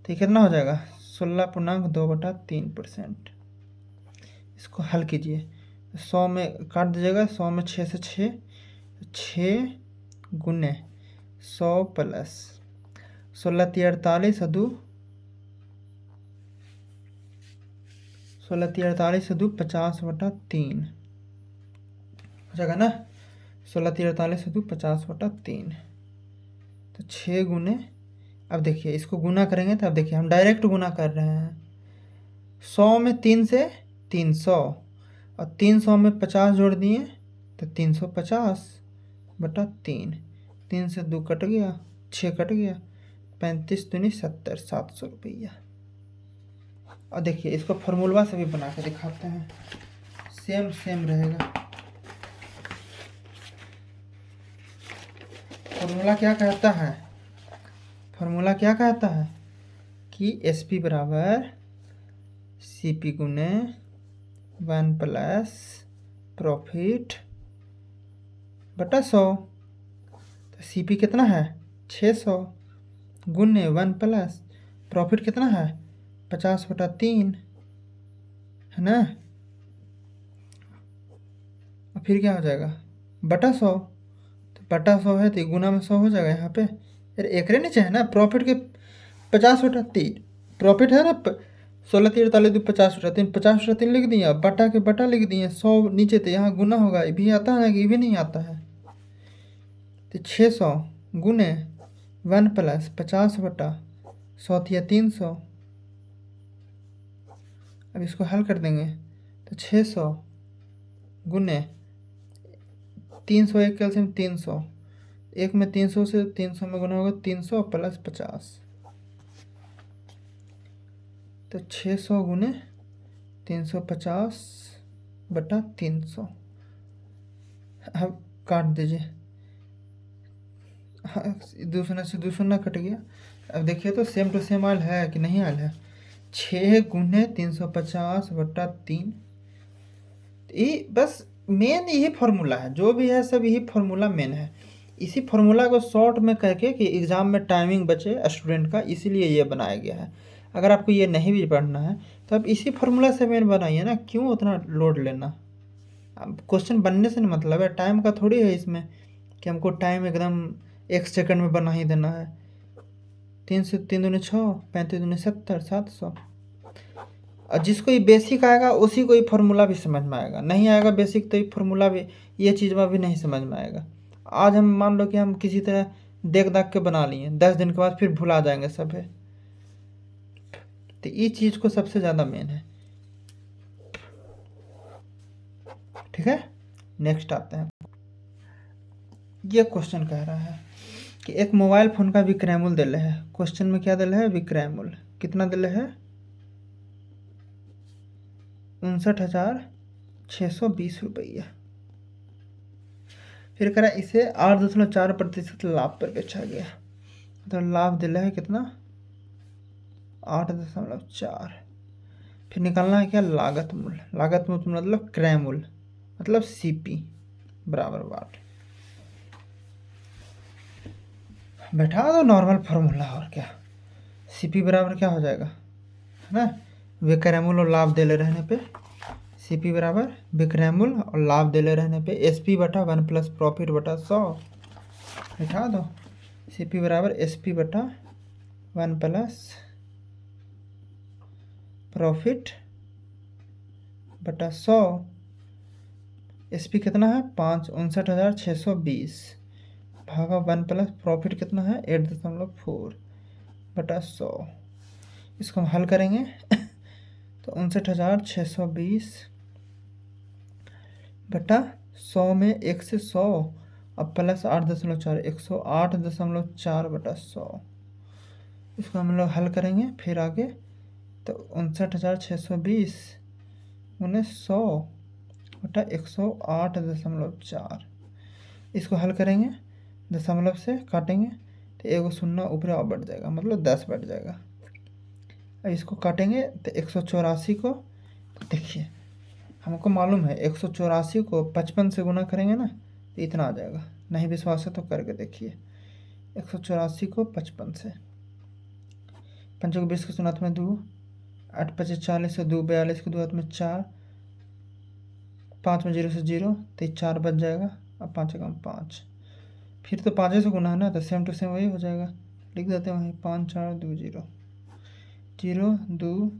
तो कितना हो जाएगा 16.2/3%। इसको हल कीजिए, 100 में काट दीजिएगा, 100 में 6 से 6 गुने 100 प्लस 16×3 = 48 16×3 = 50/3 हो जाएगा ना। 16×3 = 50/3 तो 6 गुने, अब देखिए इसको गुना करेंगे तो अब देखिए हम डायरेक्ट गुना कर रहे हैं। 100 में 3 से 300 और 300 में 50 जोड़ दिए तो 350/3। 3 से 2 कट गया, 6 कट गया, 35 दूनी 70, 700 रुपया। और देखिए इसको फॉर्मूला से भी बना के दिखाते हैं, सेम रहेगा। फॉर्मूला क्या कहता है, फॉर्मूला क्या कहता है कि SP बराबर CP गुने 1 प्लस प्रॉफिट बटा 100। तो CP कितना है 600 गुने 1 प्लस प्रॉफिट कितना है 50/3 है ना। और फिर क्या हो जाएगा बटा 100, तो बटा 100 है तो गुना में 100 हो जाएगा यहाँ पे। यार एक नीचे है ना प्रॉफिट के 50/3 प्रॉफिट है ना, 16×3 = 50/3, 50/3 लिख दिया, बटा के बटा लिख दिए, 100 नीचे तो यहाँ गुना होगा, ये भी आता है ना कि ये भी नहीं आता है। तो 600 गुने 1 प्लस 50/100 या 300। अब इसको हल कर देंगे तो 600 गुने 300, एक कैल्शियम 300, एक में 300 से 300 में गुना होगा 300 प्लस 50। तो 600 गुने 350/300। अब काट दीजिए, हाँ, दूसरा से दूसरा कट गया। अब देखिए तो सेम टू सेम आयल है कि नहीं आयल है। 6 गुने 350/3, ये बस मेन यही फार्मूला है, जो भी है सब यही फार्मूला मेन है। इसी फार्मूला को शॉर्ट में करके कि एग्ज़ाम में टाइमिंग बचे स्टूडेंट का, इसीलिए ये बनाया गया है। अगर आपको ये नहीं भी पढ़ना है तो आप इसी फार्मूला से मेन बनाइए ना, क्यों उतना लोड लेना। अब क्वेश्चन बनने से नहीं मतलब है, टाइम का थोड़ी है इसमें कि हमको टाइम एकदम 1 सेकंड में बना ही देना है। 3 से 3 दूनी 6, 35 दूनी 70, 700। और जिसको ये बेसिक आएगा उसी को ये फार्मूला भी समझ में आएगा, नहीं आएगा बेसिक तो ये फार्मूला भी, ये चीज़ में भी नहीं समझ में आएगा। आज हम मान लो कि हम किसी तरह देख दाख के बना लिए, 10 दिन के बाद फिर भुला जाएंगे सब है। तो ये चीज़ को सबसे ज़्यादा मेन है। ठीक है, नेक्स्ट आते हैं। ये क्वेश्चन कह रहा है कि एक मोबाइल फ़ोन का विक्रय मूल्य दिले है। क्वेश्चन में क्या दिले है विक्रय मूल्य कितना दिले है 59,620 रुपया। फिर कह रहा है इसे 8.4% लाभ पर बेचा गया, तो लाभ दिला है कितना 8.4। फिर निकालना है क्या लागत मूल्य, लागत मूल्य मतलब क्रय मूल्य मतलब CP बराबर वाट। बैठा दो नॉर्मल फार्मूला, और क्या CP बराबर क्या हो जाएगा है ना, विक्रय मूल्य और लाभ दिले रहने पे CP बराबर विक्रय मूल्य और लाभ दिले रहने पे SP बटा 1 प्लस प्रॉफिट बटा 100। बैठा दो CP बराबर SP बटा 1 प्लस प्रॉफिट बटा 100। SP कितना है 59,620 भागा 1 प्लस प्रॉफिट कितना है 8.4 बटा 100। इसको हम हल करेंगे तो 59,620 बटा 100 में 1 से 100 अब प्लस 8.4 108.4 बटा 100। इसको हम लोग हल करेंगे फिर आगे तो 59,620 उन्हें 100 बटा 108.4। इसको हल करेंगे दशमलव से काटेंगे तो एगो शून्य ऊपर और बढ़ जाएगा मतलब 10 बढ़ जाएगा। अब इसको काटेंगे तो 184 को, तो देखिए हमको मालूम है 184 को 55 से गुना करेंगे ना तो इतना आ जाएगा। नहीं विश्वास है तो करके देखिए 184 को 55 से, 5 को 20 के 2 हाथ में 2, 8 5 40 से 2 42 के 2 हाथ में 4, 5 में 0 से 0 तो 4 बच जाएगा। अब 5 कम 5, फिर तो 5 से गुना है ना, तो सेम टू सेम वही हो जाएगा, लिख देते हैं वहीं 5 4 2 0 0 2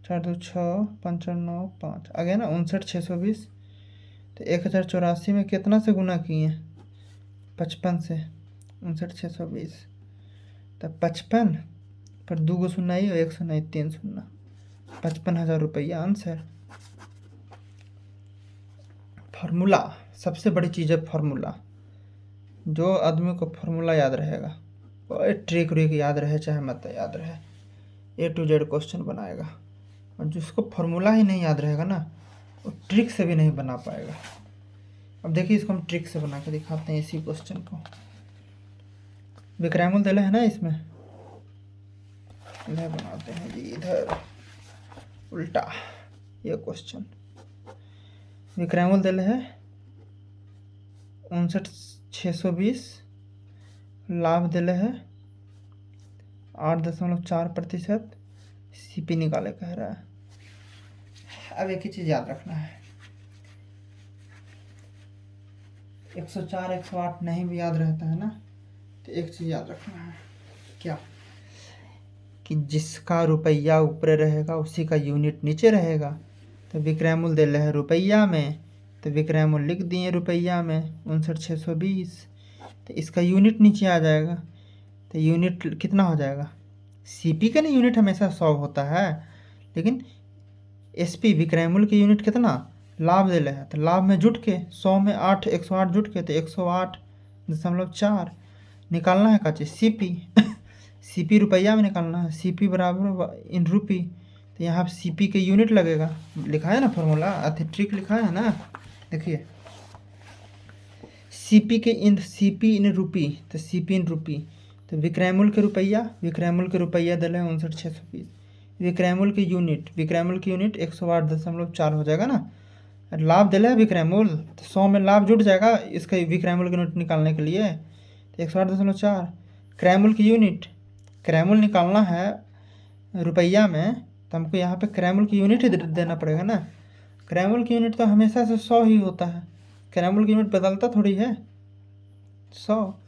4 2 6 5 4 9 5 आ गया ना 59,620। तो 1084 में कितना से गुना किए? 55 से, 59,620। तब 55 पर 2 को शून्य ही और 1 शून्य 3 शून्य, 55,000 रुपया आंसर। फार्मूला सबसे बड़ी चीज़ है, फार्मूला। जो आदमी को फार्मूला याद रहेगा और ट्रिक व्रिक याद रहे चाहे मत याद रहे, A to Z क्वेश्चन बनाएगा। और जिसको फार्मूला ही नहीं याद रहेगा ना, वो ट्रिक से भी नहीं बना पाएगा। अब देखिए इसको हम ट्रिक से बना के दिखाते हैं इसी क्वेश्चन को। विक्रैमुल दिले है ना इसमें, इधर बनाते हैं जी, इधर उल्टा ये क्वेश्चन। विक्रैमुल दिले है 59,620, लाभ दिले है 8.4%, CP निकाले कह रहा है। अब एक ही चीज़ याद रखना है, 104 108 नहीं भी याद रहता है ना, तो एक चीज़ याद रखना है, क्या कि जिसका रुपया ऊपर रहेगा उसी का यूनिट नीचे रहेगा। तो विक्रैमुल दे रहे हैं रुपया में, तो विक्रैमुल लिख दिए रुपया में 59,620, तो इसका यूनिट नीचे आ जाएगा। तो यूनिट कितना हो जाएगा? CP का ना यूनिट हमेशा 100 होता है, लेकिन SP विक्रैमुल की यूनिट कितना? लाभ दे रहे हैं, तो लाभ में जुट के 100 में 8 108 जुट के, तो 108.4 निकालना है का चीज़ CP। CP रुपया में निकालना है, CP बराबर इन रुपी, तो यहाँ पे CP के यूनिट लगेगा। लिखा है ना फॉर्मूला, ट्रिक लिखा है ना, देखिए CP इन रुपी, तो CP इन रुपी, तो विक्रैमुल के रुपया दिले 59,620, विक्रैमुल की यूनिट 108.4 हो जाएगा ना। लाभ दिले है विक्रैमुल, तो 100 में लाभ जुट जाएगा इसका विक्रैमुल की यूनिट निकालने के लिए, तो 108.4। क्रैमुल की यूनिट, क्रैमुल निकालना है रुपया में, तो हमको यहाँ पे क्रैमुल की यूनिट ही देना पड़ेगा ना। क्रैमुल की यूनिट तो हमेशा से 100 ही होता है, क्रैमुल की यूनिट बदलता थोड़ी है 100।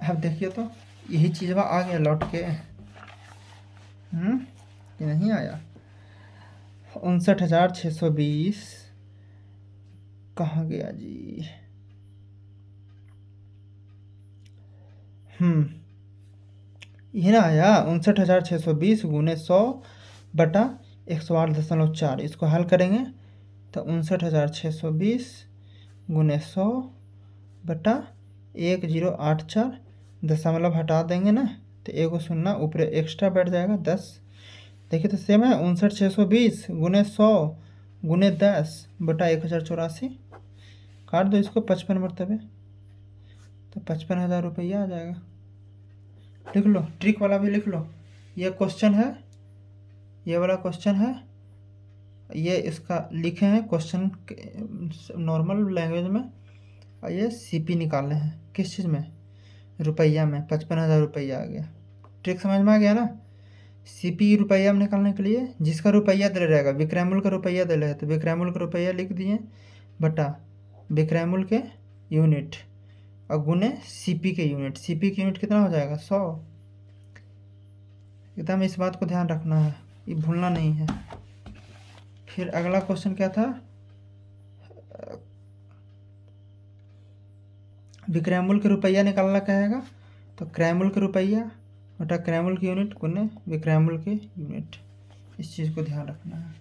अब देखिए तो यही चीज़ आ गया लौट के, ये नहीं आया। 59,620 कहाँ गया जी? ये ना आया 59,620 गुने 100 बटा 108.4। इसको हल करेंगे तो 59,620 गुने 100 बटा 1084, दशमलव हटा देंगे ना, तो 1 शून्य ऊपर एक्स्ट्रा बैठ जाएगा 10। देखिए तो सेम है, 59,620 गुने 100 गुने 10 बटा 1084, काट दो इसको 55 मरतबे, तो 55,000 रुपया आ जाएगा। लिख लो, ट्रिक वाला भी लिख लो। ये क्वेश्चन है, ये वाला क्वेश्चन है, ये इसका लिखे हैं क्वेश्चन नॉर्मल लैंग्वेज में, और ये CP निकालने हैं किस चीज़ में? रुपया में। 55,000 रुपया आ गया। ट्रिक समझ में आ गया ना। CP रुपया में निकालने के लिए जिसका रुपया दे रहेगा, विक्रैमुल का रुपया दे रहे हैं, तो विक्रैमुल का रुपया लिख दिए बटा विक्रैमुल के यूनिट और गुने CP के यूनिट। CP की यूनिट कितना हो जाएगा? 100। एकदम इस बात को ध्यान रखना है, ये भूलना नहीं है। फिर अगला क्वेश्चन क्या था? विक्रैमुल के रुपया निकालना कहेगा, तो क्रैमुल के रुपया बटा क्रैमुल की यूनिट गुने विक्रैमुल के यूनिट। इस चीज़ को ध्यान रखना है।